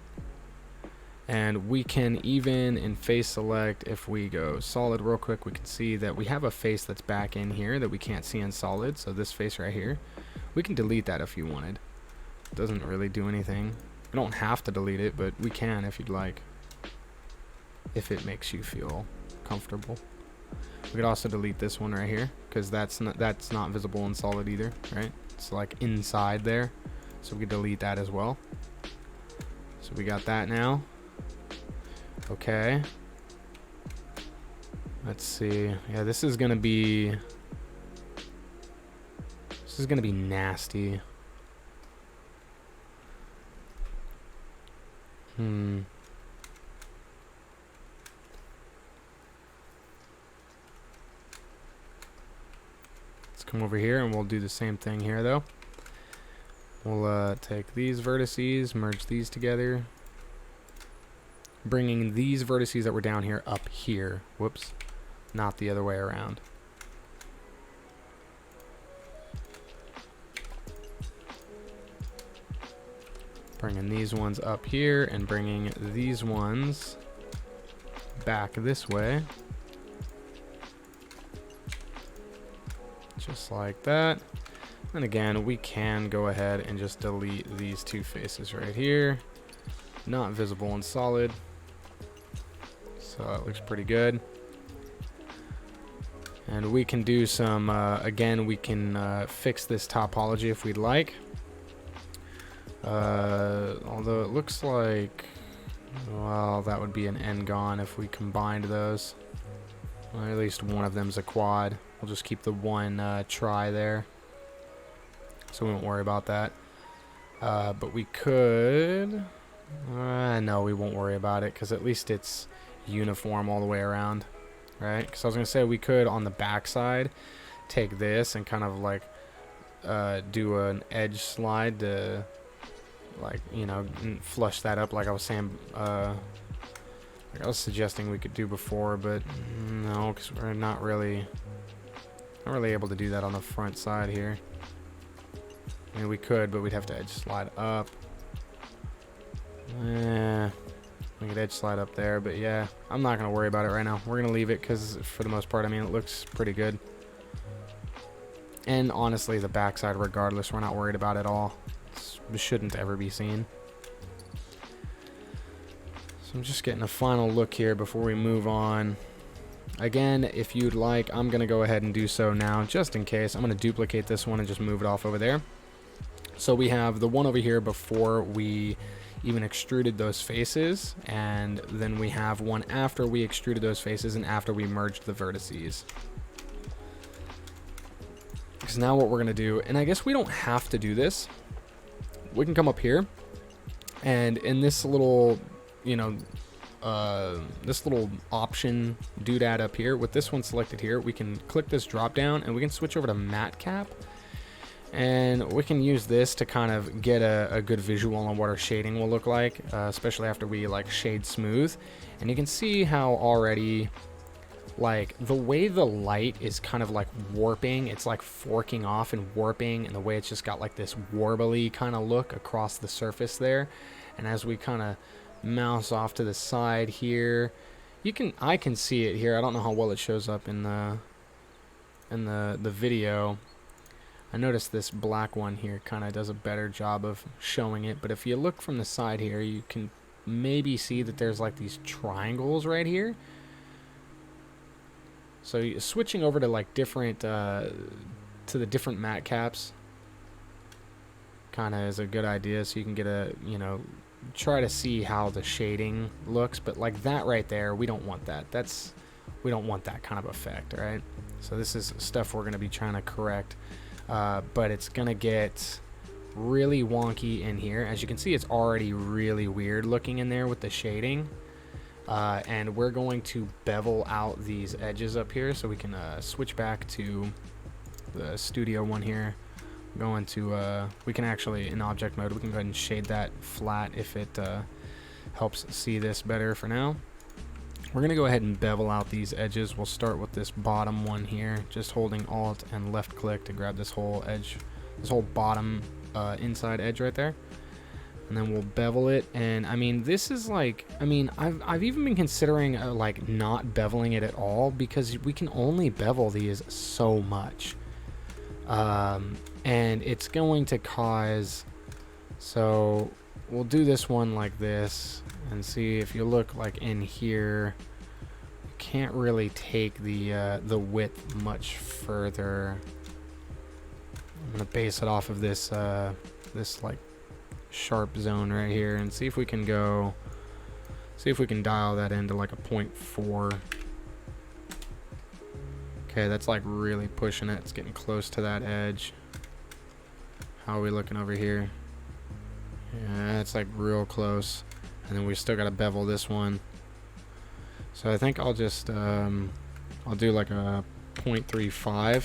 And we can even in face select, if we go solid real quick, we can see that we have a face that's back in here that we can't see in solid. So this face right here, we can delete that if you wanted. It doesn't really do anything. You don't have to delete it, but we can if you'd like, if it makes you feel comfortable. We could also delete this one right here because that's not visible in solid either, right? It's like inside there, so we could delete that as well. So we got that now. Okay, let's see. Yeah, this is gonna be nasty. Let's come over here and we'll do the same thing here though. We'll take these vertices, merge these together, bringing these vertices that were down here up here. Whoops, not the other way around. Bringing these ones up here and bringing these ones back this way. Just like that. And again, we can go ahead and just delete these two faces right here. Not visible in solid. So that looks pretty good. And we can do some, again, we can fix this topology if we'd like. Although it looks like, well, that would be an n-gon if we combined those. Well, at least one of them's a quad. We'll just keep the one try there, so we won't worry about that. But we could, no, we won't worry about it because at least it's uniform all the way around, right? Because I was gonna say we could on the back side take this and kind of like do an edge slide to, like, you know, flush that up like I was saying, like I was suggesting we could do before, but no, because we're not really able to do that on the front side here. I mean, we could, but we'd have to edge slide up. We could edge slide up there, but yeah, I'm not gonna worry about it right now. We're gonna leave it because for the most part, I mean, it looks pretty good. And honestly, the backside, regardless, we're not worried about it at all. It shouldn't ever be seen. So I'm just getting a final look here before we move on. Again, if you'd like, I'm going to go ahead and do so now, just in case. I'm going to duplicate this one and just move it off over there. So we have the one over here before we even extruded those faces, and then we have one after we extruded those faces and after we merged the vertices. Because now what we're going to do, and I guess we don't have to do this, we can come up here, and in this little, you know, this little option doodad up here, with this one selected here, we can click this drop down and we can switch over to matte cap, and we can use this to kind of get a good visual on what our shading will look like, especially after we like shade smooth. And you can see how already, like, the way the light is kind of like warping, it's like forking off and warping, and the way it's just got like this warbly kind of look across the surface there. And as we kind of mouse off to the side here, I can see it here. I don't know how well it shows up in the video. I noticed this black one here kind of does a better job of showing it, but if you look from the side here, you can maybe see that there's like these triangles right here. So switching over to like different to the different matte caps kind of is a good idea, so you can get a, you know, try to see how the shading looks. But like that right there, we don't want that. We don't want that kind of effect, right? So this is stuff we're going to be trying to correct, but it's going to get really wonky in here. As you can see, it's already really weird looking in there with the shading. And we're going to bevel out these edges up here, so we can switch back to the studio one here. Going to we can actually, in object mode, we can go ahead and shade that flat if it helps see this better. For now, we're gonna go ahead and bevel out these edges. We'll start with this bottom one here, just holding Alt and left click to grab this whole edge, this whole bottom inside edge right there. And then we'll bevel it. And I mean, this is like, I mean, I've even been considering like not beveling it at all, because we can only bevel these so much, and it's going to cause, so we'll do this one like this, and see if you look like in here, you can't really take the width much further. I'm gonna base it off of this this like sharp zone right here, and see if we can dial that into like a 0.4. Okay, that's like really pushing it. It's getting close to that edge. How are we looking over here? Yeah, it's like real close. And then we still got to bevel this one. So I think I'll just I'll do like a 0.35.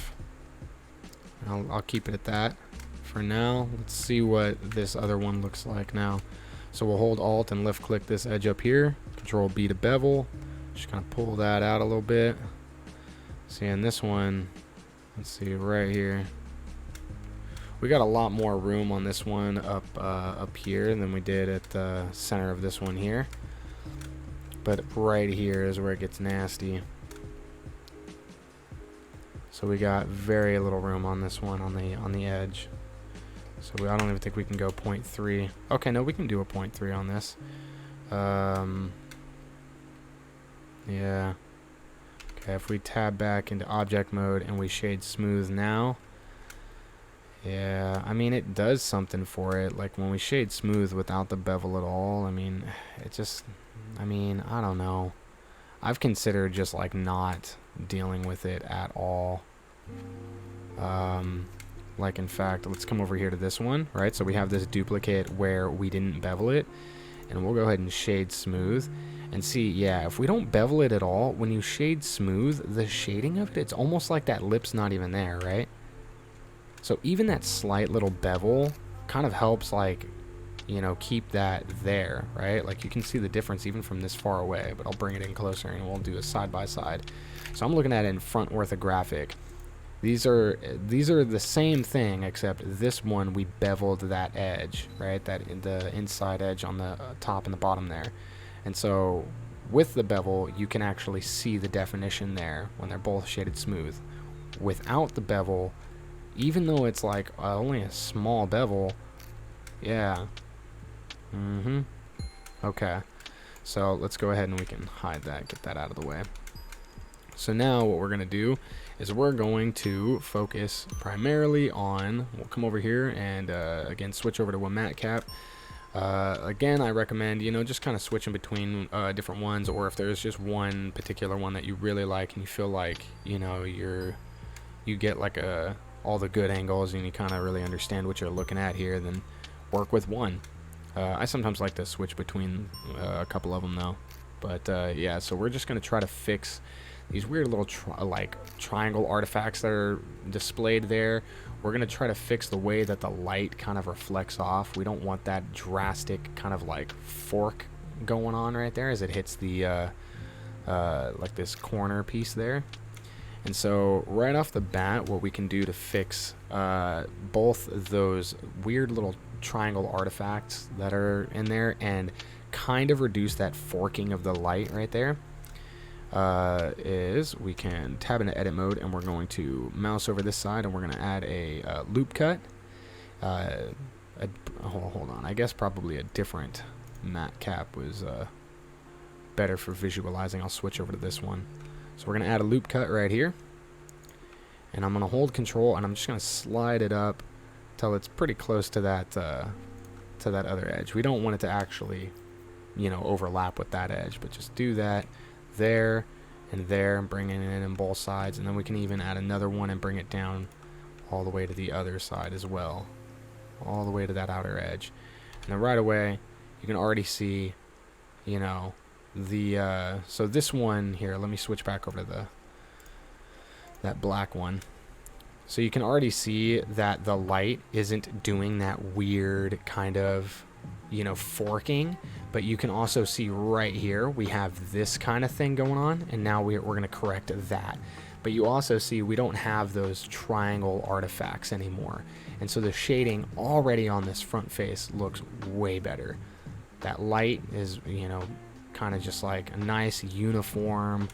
I'll keep it at that for now. Let's see what this other one looks like now. So we'll hold Alt and left click this edge up here, Control B to bevel, just kind of pull that out a little bit. See, in this one, let's see right here, we got a lot more room on this one up here than we did at the center of this one here, but right here is where it gets nasty. So we got very little room on this one on the edge. So I don't even think we can go 0.3. Okay, no, we can do a 0.3 on this. Yeah. Okay, if we tab back into object mode and we shade smooth now, yeah, I mean, it does something for it. Like when we shade smooth without the bevel at all, I mean, it just, I mean, I don't know. I've considered just like not dealing with it at all. Like, in fact, let's come over here to this one, right? So we have this duplicate where we didn't bevel it, and we'll go ahead and shade smooth and see. Yeah, if we don't bevel it at all, when you shade smooth, the shading of it, it's almost like that lip's not even there, right? So even that slight little bevel kind of helps, like, you know, keep that there, right? Like you can see the difference even from this far away, but I'll bring it in closer and we'll do a side by side. So I'm looking at it in front orthographic. These are the same thing, except this one we beveled that edge, right? That the inside edge on the top and the bottom there. And so with the bevel, you can actually see the definition there when they're both shaded smooth. Without the bevel, even though it's like only a small bevel, yeah. Okay. So let's go ahead and we can hide that, get that out of the way. So now what we're going to do is we're going to focus primarily on, we'll come over here and again switch over to a matte cap. Again, I recommend, you know, just kind of switching between different ones, or if there's just one particular one that you really like and you feel like, you know, you get like all the good angles and you kind of really understand what you're looking at here, then work with one. I sometimes like to switch between a couple of them though. But yeah, so we're just going to try to fix these weird little triangle artifacts that are displayed there. We're going to try to fix the way that the light kind of reflects off. We don't want that drastic kind of like fork going on right there as it hits the like this corner piece there. And so right off the bat, what we can do to fix both those weird little triangle artifacts that are in there and kind of reduce that forking of the light right there is we can tab into edit mode, and we're going to mouse over this side, and we're going to add a loop cut. Hold on, I guess probably a different matte cap was better for visualizing. I'll switch over to this one. So we're going to add a loop cut right here, and I'm going to hold control, and I'm just going to slide it up till it's pretty close to that other edge. We don't want it to actually, you know, overlap with that edge, but just do that there and there and bring it in on both sides, and then we can even add another one and bring it down all the way to the other side as well, all the way to that outer edge. And then right away you can already see, you know, the so this one here, let me switch back over to that black one. So you can already see that the light isn't doing that weird kind of, you know, forking, but you can also see right here we have this kind of thing going on, and now we're going to correct that. But you also see we don't have those triangle artifacts anymore, and so the shading already on this front face looks way better. That light is, you know, kind of just like a nice uniform,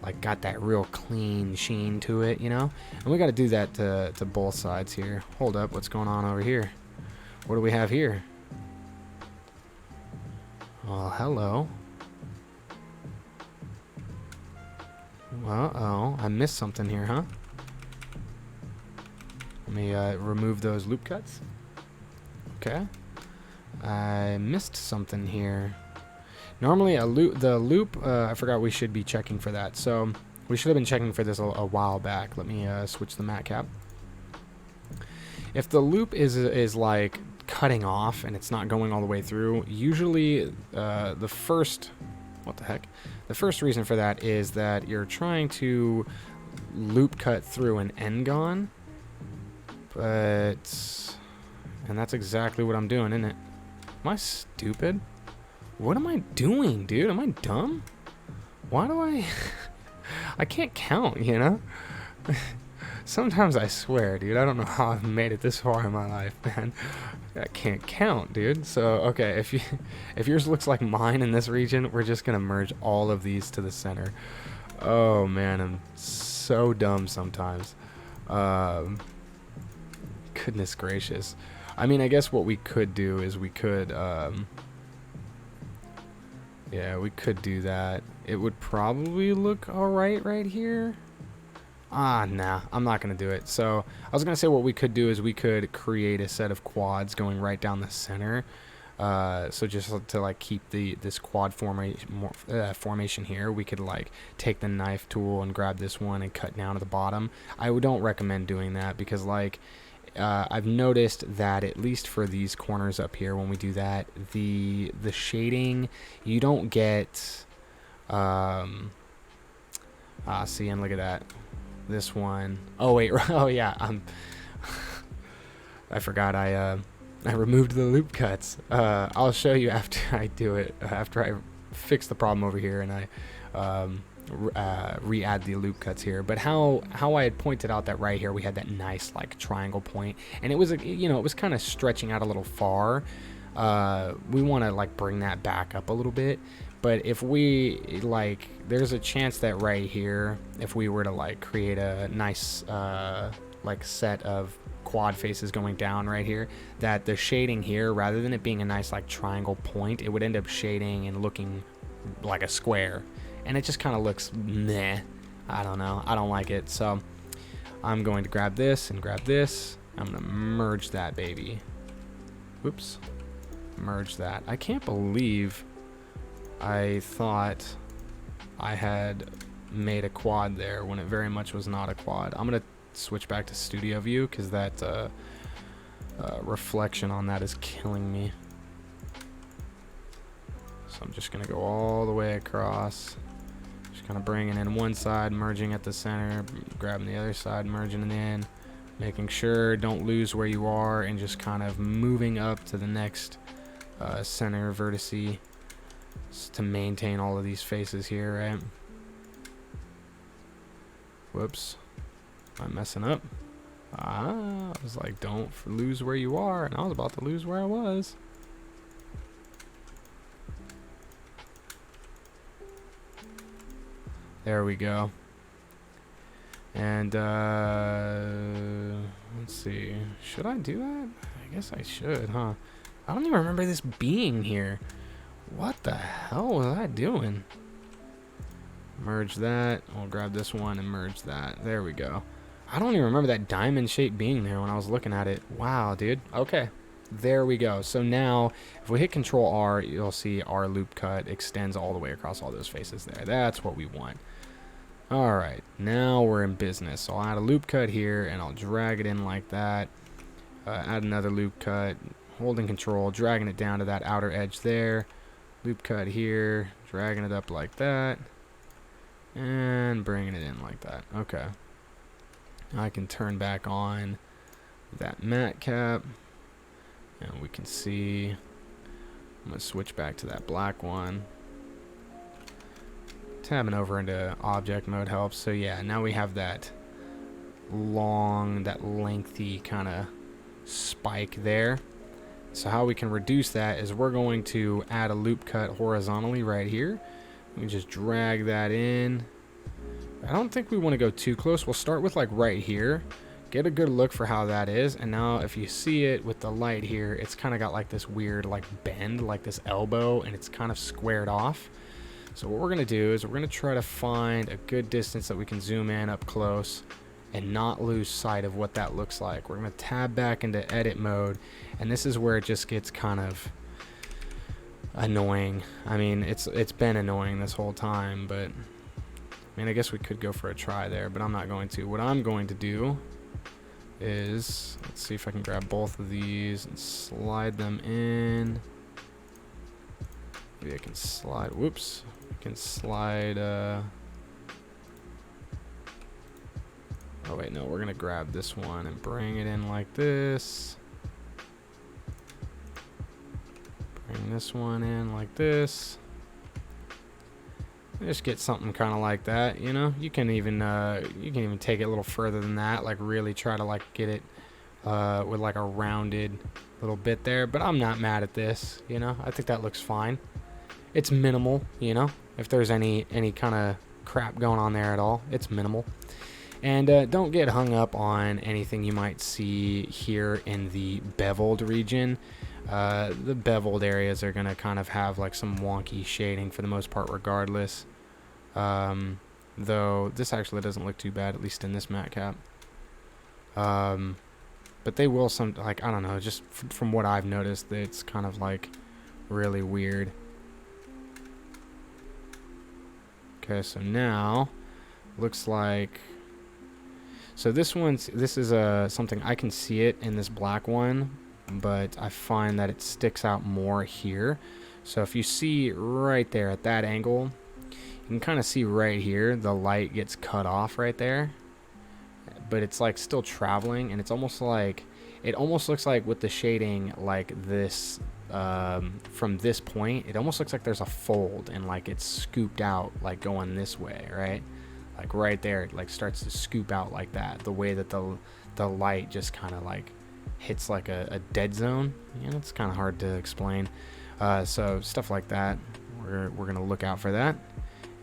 like got that real clean sheen to it, you know. And we got to do that to both sides here. Hold up, what's going on over here? What do we have here? Well, hello. Uh-oh, I missed something here, huh? Let me remove those loop cuts. Okay. I missed something here. Normally the loop, I forgot we should be checking for that. So we should have been checking for this a while back. Let me switch the matte cap. If the loop is like cutting off and it's not going all the way through, usually the first reason for that is that you're trying to loop cut through an n-gon, and that's exactly what I'm doing, isn't it? Am I stupid? What am I doing, dude? Am I dumb? Why do I can't count, you know? Sometimes I swear, dude, I don't know how I've made it this far in my life, man. I can't count, dude. So, okay, if yours looks like mine in this region, we're just gonna merge all of these to the center. Oh man, I'm so dumb sometimes. Goodness gracious. I mean, I guess what we could do is we could, yeah, we could do that. It would probably look alright right here. Nah, I'm not going to do it. So I was going to say what we could do is we could create a set of quads going right down the center. So just to like keep this quad formation here, we could like take the knife tool and grab this one and cut down to the bottom. I don't recommend doing that because like I've noticed that at least for these corners up here, when we do that, the shading, you don't get see, and look at that. This one. Oh wait, oh yeah, I forgot I removed the loop cuts. I'll show you after I do it, after I fix the problem over here and I re-add the loop cuts here. But how I had pointed out that right here we had that nice like triangle point, and it was you know, it was kind of stretching out a little far. We want to like bring that back up a little bit. But if we like, there's a chance that right here, if we were to like create a nice like set of quad faces going down right here, that the shading here, rather than it being a nice like triangle point, it would end up shading and looking like a square, and it just kind of looks meh. I don't know. I don't like it. So I'm going to grab this and grab this. I'm going to merge that baby. Whoops. Merge that. I can't believe I thought I had made a quad there when it very much was not a quad. I'm going to switch back to studio view because that reflection on that is killing me. So I'm just going to go all the way across. Just kind of bringing in one side, merging at the center, grabbing the other side, merging it in, making sure don't lose where you are, and just kind of moving up to the next center vertice to maintain all of these faces here, right? Whoops. Am I messing up? I was like, don't lose where you are, and I was about to lose where I was. There we go. And let's see. Should I do that? I guess I should, huh? I don't even remember this being here. What the hell was I doing? Merge that. I'll grab this one and merge that. There we go. I don't even remember that diamond shape being there when I was looking at it. Wow, dude. Okay. There we go. So now, if we hit Control R, you'll see our loop cut extends all the way across all those faces there. That's what we want. Alright, now we're in business. So I'll add a loop cut here, and I'll drag it in like that. Add another loop cut, holding Control, dragging it down to that outer edge there. Loop cut here, dragging it up like that, and bringing it in like that. Okay. I can turn back on that matte cap, and we can see. I'm going to switch back to that black one. Tabbing over into object mode helps. So yeah, now we have that long, that lengthy kind of spike there. So how we can reduce that is we're going to add a loop cut horizontally right here. We can just drag that in. I don't think we want to go too close. We'll start with like right here, get a good look for how that is. And now if you see it with the light here, it's kind of got like this weird like bend, like this elbow, and it's kind of squared off. So what we're going to do is we're going to try to find a good distance that we can zoom in up close and not lose sight of what that looks like. We're going to tab back into edit mode, and this is where it just gets kind of annoying. I mean, it's been annoying this whole time, but I mean, I guess we could go for a try there, but I'm not going to. What I'm going to do is, let's see if I can grab both of these and slide them in. Maybe I can slide, whoops. I can slide, oh wait, no, we're gonna grab this one and bring it in like this. Bring this one in like this. Just get something kind of like that, you know. You can even take it a little further than that, like really try to like get it with like a rounded little bit there. But I'm not mad at this, you know. I think that looks fine. It's minimal, you know. If there's any kind of crap going on there at all, it's minimal. And don't get hung up on anything you might see here in the beveled region. The beveled areas are going to kind of have like some wonky shading for the most part regardless. Though this actually doesn't look too bad, at least in this matte cap. But they will like, I don't know, just from what I've noticed, it's kind of like really weird. Okay, so now looks like, so this is something I can see it in this black one, but I find that it sticks out more here. So if you see right there at that angle, you can kind of see right here the light gets cut off right there, but it's like still traveling, and it's almost like, it almost looks like with the shading like this, from this point it almost looks like there's a fold and like it's scooped out like going this way, right? Like right there it like starts to scoop out like that, the way that the light just kind of like hits like a dead zone. You know, it's kind of hard to explain. So stuff like that, we're gonna look out for that.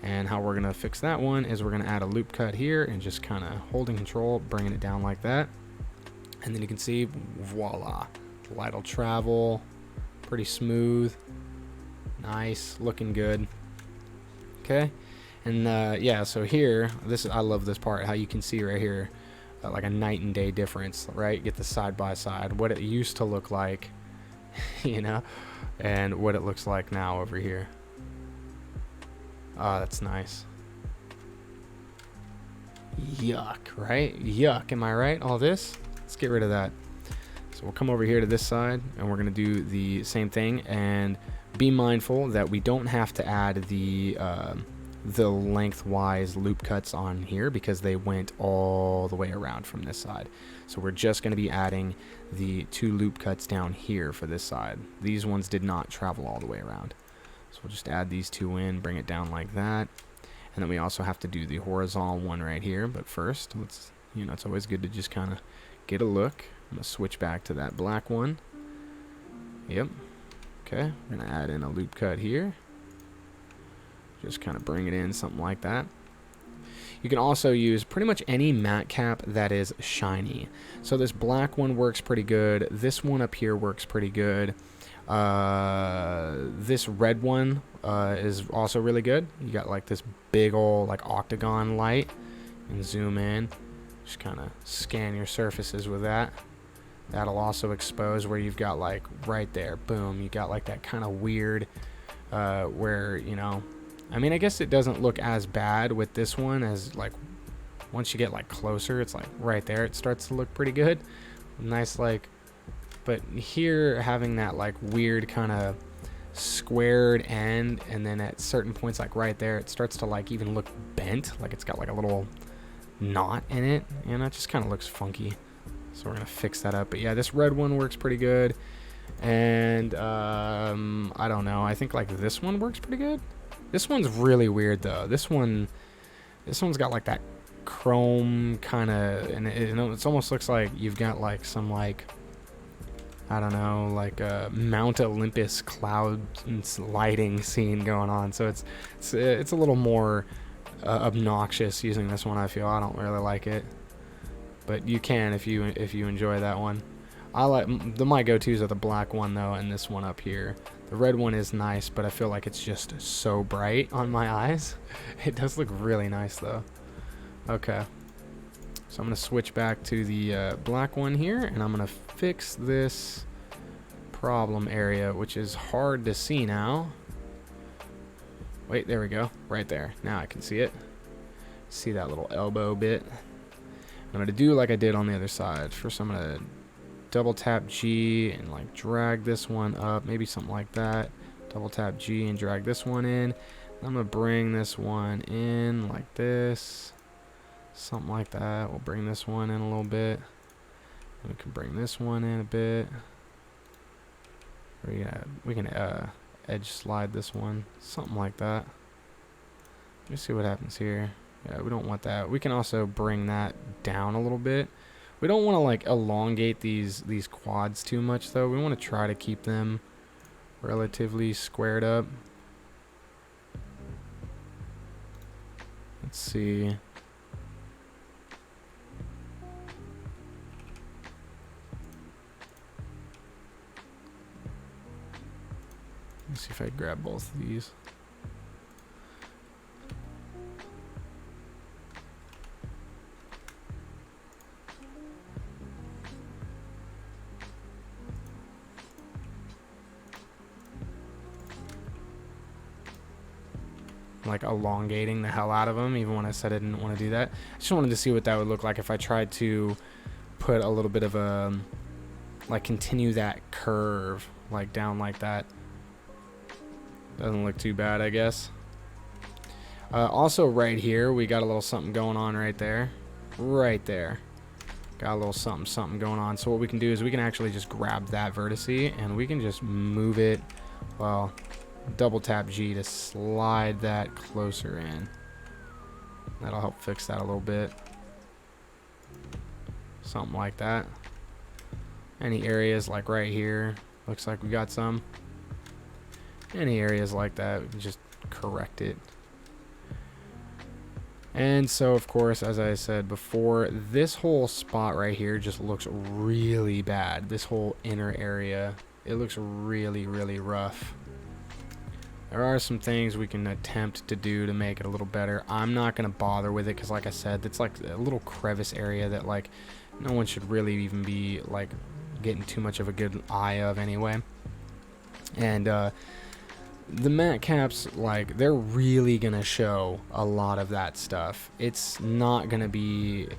And how we're gonna fix that one is we're gonna add a loop cut here and just kind of holding Control, bringing it down like that, and then you can see, voila, light will travel pretty smooth, nice, looking good. Okay, And yeah, so here, I love this part, how you can see right here, like a night and day difference, right? Get the side by side, what it used to look like, you know, and what it looks like now over here. Oh, that's nice. Yuck, right? Yuck, am I right? All this? Let's get rid of that. So we'll come over here to this side, and we're going to do the same thing, and be mindful that we don't have to add the lengthwise loop cuts on here because they went all the way around from this side. So we're just going to be adding the 2 loop cuts down here for this side. These ones did not travel all the way around. So we'll just add these 2 in, bring it down like that. And then we also have to do the horizontal one right here. But first, let's, you know, it's always good to just kind of get a look. I'm going to switch back to that black one. Yep. Okay, we're going to add in a loop cut here. Just kind of bring it in, something like that. You can also use pretty much any matte cap that is shiny. So this black one works pretty good. This one up here works pretty good. This red one is also really good. You got like this big old like octagon light. And zoom in. Just kind of scan your surfaces with that. That'll also expose where you've got like right there. Boom. You got like that kind of weird where, you know, I mean, I guess it doesn't look as bad with this one as like once you get like closer, it's like right there. It starts to look pretty good. Nice like, but here having that like weird kind of squared end, and then at certain points like right there, it starts to like even look bent. Like it's got like a little knot in it. You know, it just kind of looks funky. So we're going to fix that up. But yeah, this red one works pretty good. And I don't know. I think like this one works pretty good. This one's really weird though. This one's got like that chrome kind of, and it almost looks like you've got like some like, I don't know, like a Mount Olympus cloud lighting scene going on. So it's a little more obnoxious using this one. I feel I don't really like it, but you can if you enjoy that one. I like my go-tos are the black one though, and this one up here. The red one is nice, but I feel like it's just so bright on my eyes. It does look really nice though. Okay, so I'm gonna switch back to the black one here, and I'm gonna fix this problem area, which is hard to see now. Wait, there we go, right there. Now I can see it. See that little elbow bit. I'm gonna do like I did on the other side. First I'm gonna double tap G and like drag this one up, maybe something like that. Double tap G and drag this one in. I'm gonna bring this one in like this, something like that. We'll bring this one in a little bit. And we can bring this one in a bit. We can edge slide this one, something like that. Let me see what happens here. Yeah, we don't want that. We can also bring that down a little bit. We don't want to like elongate these quads too much though. We want to try to keep them relatively squared up. Let's see. Let's see if I grab both of these. Like elongating the hell out of them, even when I said I didn't want to do that. I just wanted to see what that would look like if I tried to put a little bit of a, like continue that curve like down like that. Doesn't look too bad, I guess. Also right here, we got a little something going on right there. Right there. Got a little something going on. So what we can do is we can actually just grab that vertice and we can just move it, well, double tap G to slide that closer in. That'll help fix that a little bit. Something like that. Any areas like right here, looks like we got some. Any areas like that, we can just correct it. And so of course, as I said before, this whole spot right here just looks really bad. This whole inner area, it looks really, really rough. There are some things we can attempt to do to make it a little better. I'm not going to bother with it because, like I said, it's like a little crevice area that, like, no one should really even be, like, getting too much of a good eye of anyway. And the matte caps, like, they're really going to show a lot of that stuff. It's not going to be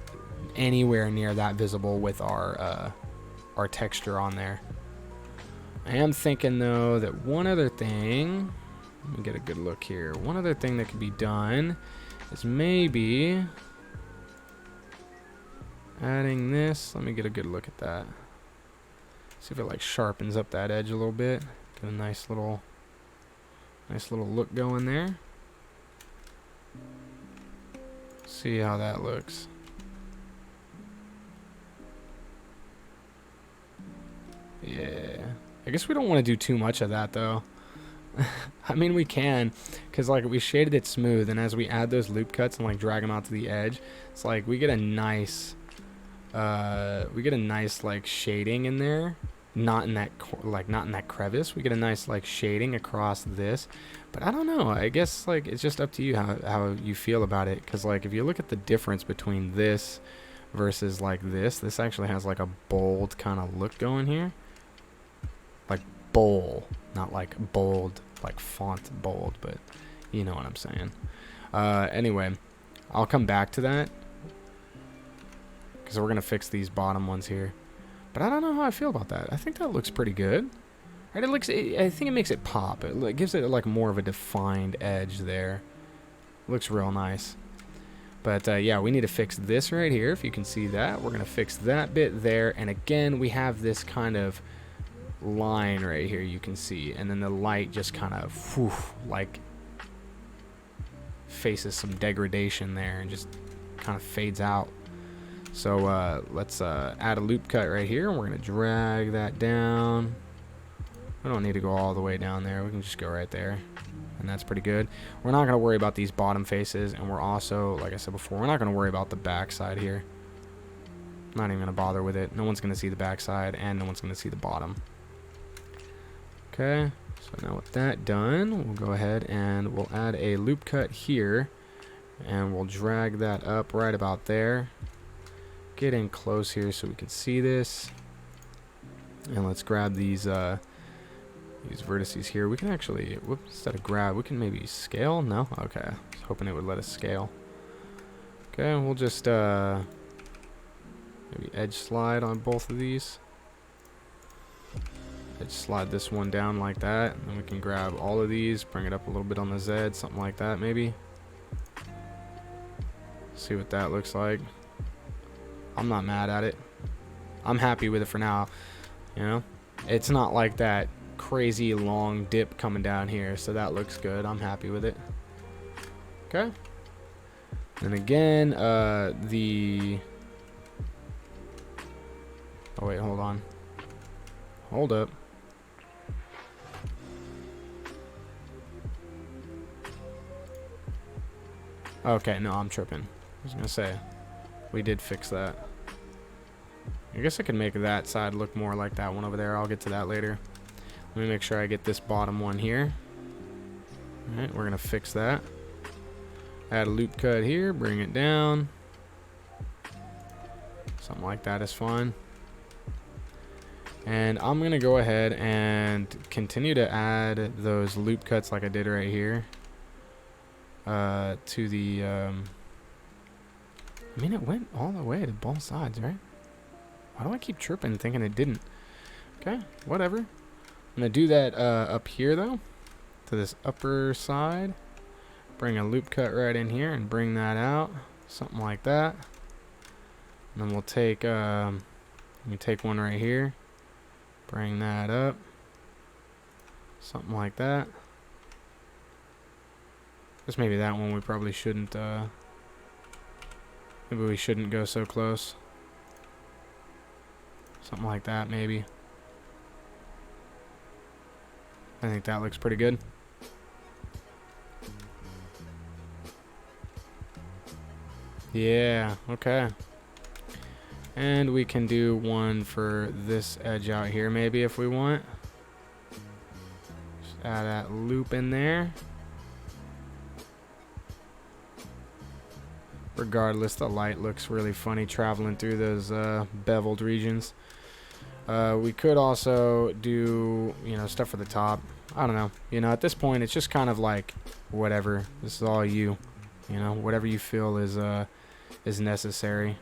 anywhere near that visible with our texture on there. I am thinking, though, that one other thing... Let me get a good look here. One other thing that could be done is maybe adding this. Let me get a good look at that. See if it like sharpens up that edge a little bit. Get a nice little look going there. See how that looks. Yeah. I guess we don't want to do too much of that though. I mean, we can, because like we shaded it smooth, and as we add those loop cuts and like drag them out to the edge, it's like we get a nice like shading in there, not in that crevice. We get a nice like shading across this, but I don't know. I guess like it's just up to you how you feel about it, because like if you look at the difference between this versus like this actually has like a bold kind of look going here, like bold, not like bold. Like font bold, but you know what I'm saying. Anyway, I'll come back to that because we're gonna fix these bottom ones here. But I don't know how I feel about that. I think that looks pretty good. Right? I think it makes it pop. It gives it like more of a defined edge there. Looks real nice. But yeah, we need to fix this right here. If you can see that, we're gonna fix that bit there. And again, we have this kind of line right here you can see, and then the light just kind of like faces some degradation there and just kind of fades out. So let's add a loop cut right here, and we're gonna drag that down. We don't need to go all the way down there, we can just go right there, and that's pretty good. We're not gonna worry about these bottom faces, and we're also, like I said before, we're not gonna worry about the back side here. Not even gonna bother with it. No one's gonna see the back side, and no one's gonna see the bottom. Okay, so now with that done, we'll go ahead and we'll add a loop cut here, and we'll drag that up right about there. Get in close here so we can see this, and let's grab these vertices here. We can actually, whoops, instead of grab, we can maybe scale. No, okay. I was hoping it would let us scale. Okay, we'll just maybe edge slide on both of these. Just slide this one down like that, and then we can grab all of these, bring it up a little bit on the Z, something like that maybe. See what that looks like. I'm not mad at it. I'm happy with it for now. You know, it's not like that crazy long dip coming down here, so that looks good. I'm happy with it. Okay. And again, oh wait, hold on. Hold up. Okay, no, I'm tripping. I was gonna say, we did fix that. I guess I could make that side look more like that one over there. I'll get to that later. Let me make sure I get this bottom one here. Alright, we're gonna fix that. Add a loop cut here, bring it down. Something like that is fine. And I'm gonna go ahead and continue to add those loop cuts like I did right here. To the I mean, it went all the way to both sides, right? Why do I keep tripping thinking it didn't? Okay, whatever. I'm gonna do that up here though, to this upper side. Bring a loop cut right in here and bring that out, something like that. And then we'll take let me take one right here, bring that up, something like that. Guess maybe that one we probably shouldn't maybe we shouldn't go so close. Something like that maybe. I think that looks pretty good. Yeah, okay. And we can do one for this edge out here maybe if we want. Just add that loop in there. Regardless, the light looks really funny traveling through those beveled regions. We could also do, you know, stuff for the top. I don't know. You know, at this point, it's just kind of like whatever. This is all you. You know, whatever you feel is necessary.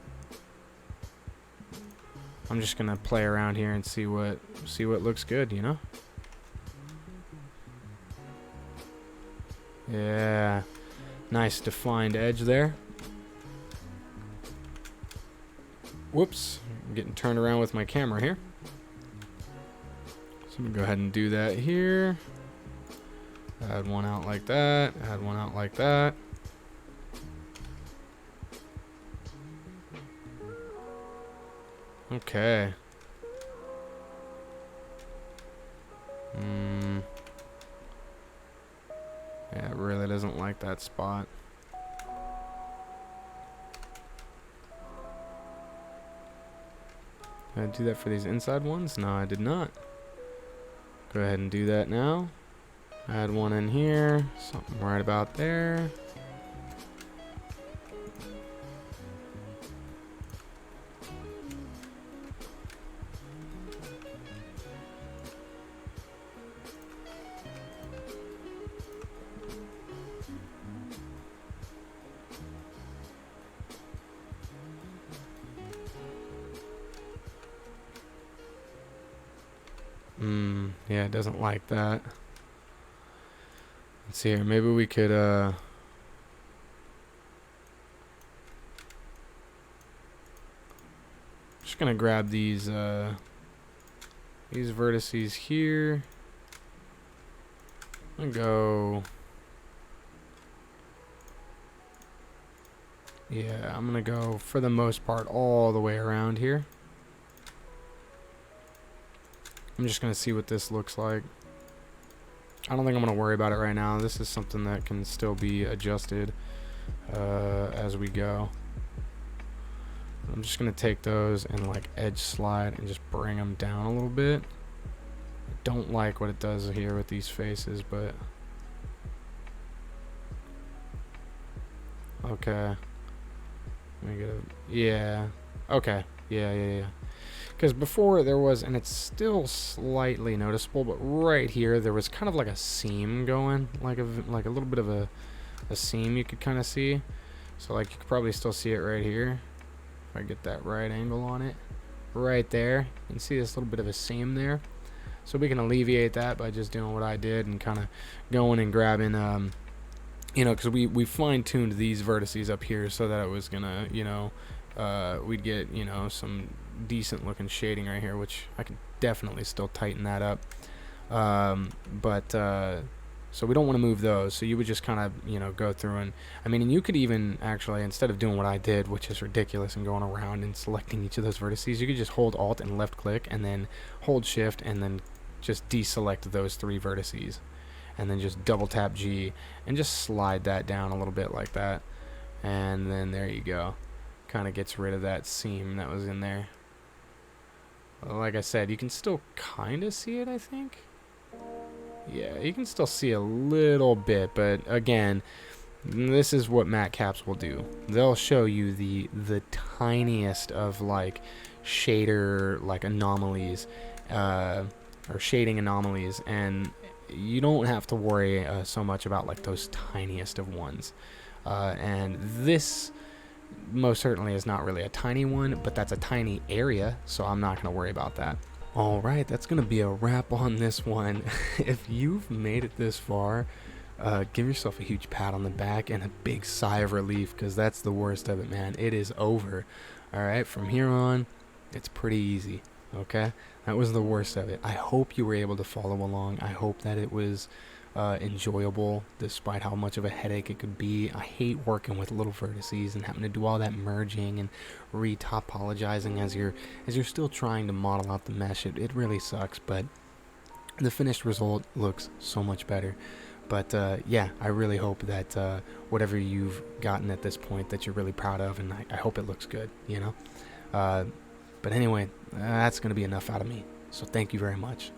I'm just gonna play around here and see what looks good. You know. Yeah, nice defined edge there. Whoops, I'm getting turned around with my camera here. So I'm gonna go ahead and do that here. Add one out like that, add one out like that. Okay. Yeah, it really doesn't like that spot. Did I do that for these inside ones? No, I did not. Go ahead and do that now. Add one in here, something right about there. Yeah, it doesn't like that. Let's see here. Maybe we could just gonna grab these vertices here and go. Yeah, I'm gonna go for the most part all the way around here. I'm just gonna see what this looks like. I don't think I'm gonna worry about it right now. This is something that can still be adjusted as we go. I'm just gonna take those and like edge slide and just bring them down a little bit. I don't like what it does here with these faces, but okay. Let me get a, yeah. Okay. Yeah. Because before there was, and it's still slightly noticeable, but right here there was kind of like a seam going, like a little bit of a seam you could kind of see. So like you could probably still see it right here. If I get that right angle on it, right there, you can see this little bit of a seam there. So we can alleviate that by just doing what I did and kind of going and grabbing, you know, because we fine-tuned these vertices up here so that it was gonna, you know, we'd get, you know, some decent looking shading right here, which I can definitely still tighten that up. So we don't want to move those. So you would just kind of, you know, go through and, I mean, and you could even actually, instead of doing what I did, which is ridiculous, and going around and selecting each of those vertices, you could just hold Alt and left click and then hold Shift and then just deselect those 3 vertices. And then just double tap G and just slide that down a little bit like that. And then there you go. Kind of gets rid of that seam that was in there. Like I said, you can still kind of see it, I think. Yeah, you can still see a little bit, but again, this is what matte caps will do. They'll show you the tiniest of like shader like anomalies or shading anomalies, and you don't have to worry so much about like those tiniest of ones. And this most certainly is not really a tiny one, but that's a tiny area, so I'm not going to worry about that. Alright, that's going to be a wrap on this one. If you've made it this far, give yourself a huge pat on the back and a big sigh of relief, because that's the worst of it, man. It is over. Alright, from here on, it's pretty easy. Okay? That was the worst of it. I hope you were able to follow along. I hope that it was enjoyable, despite how much of a headache it could be. I hate working with little vertices and having to do all that merging and re-topologizing as you're still trying to model out the mesh. It really sucks, but the finished result looks so much better. But yeah, I really hope that whatever you've gotten at this point that you're really proud of, and I hope it looks good, you know. But anyway, that's going to be enough out of me. So thank you very much.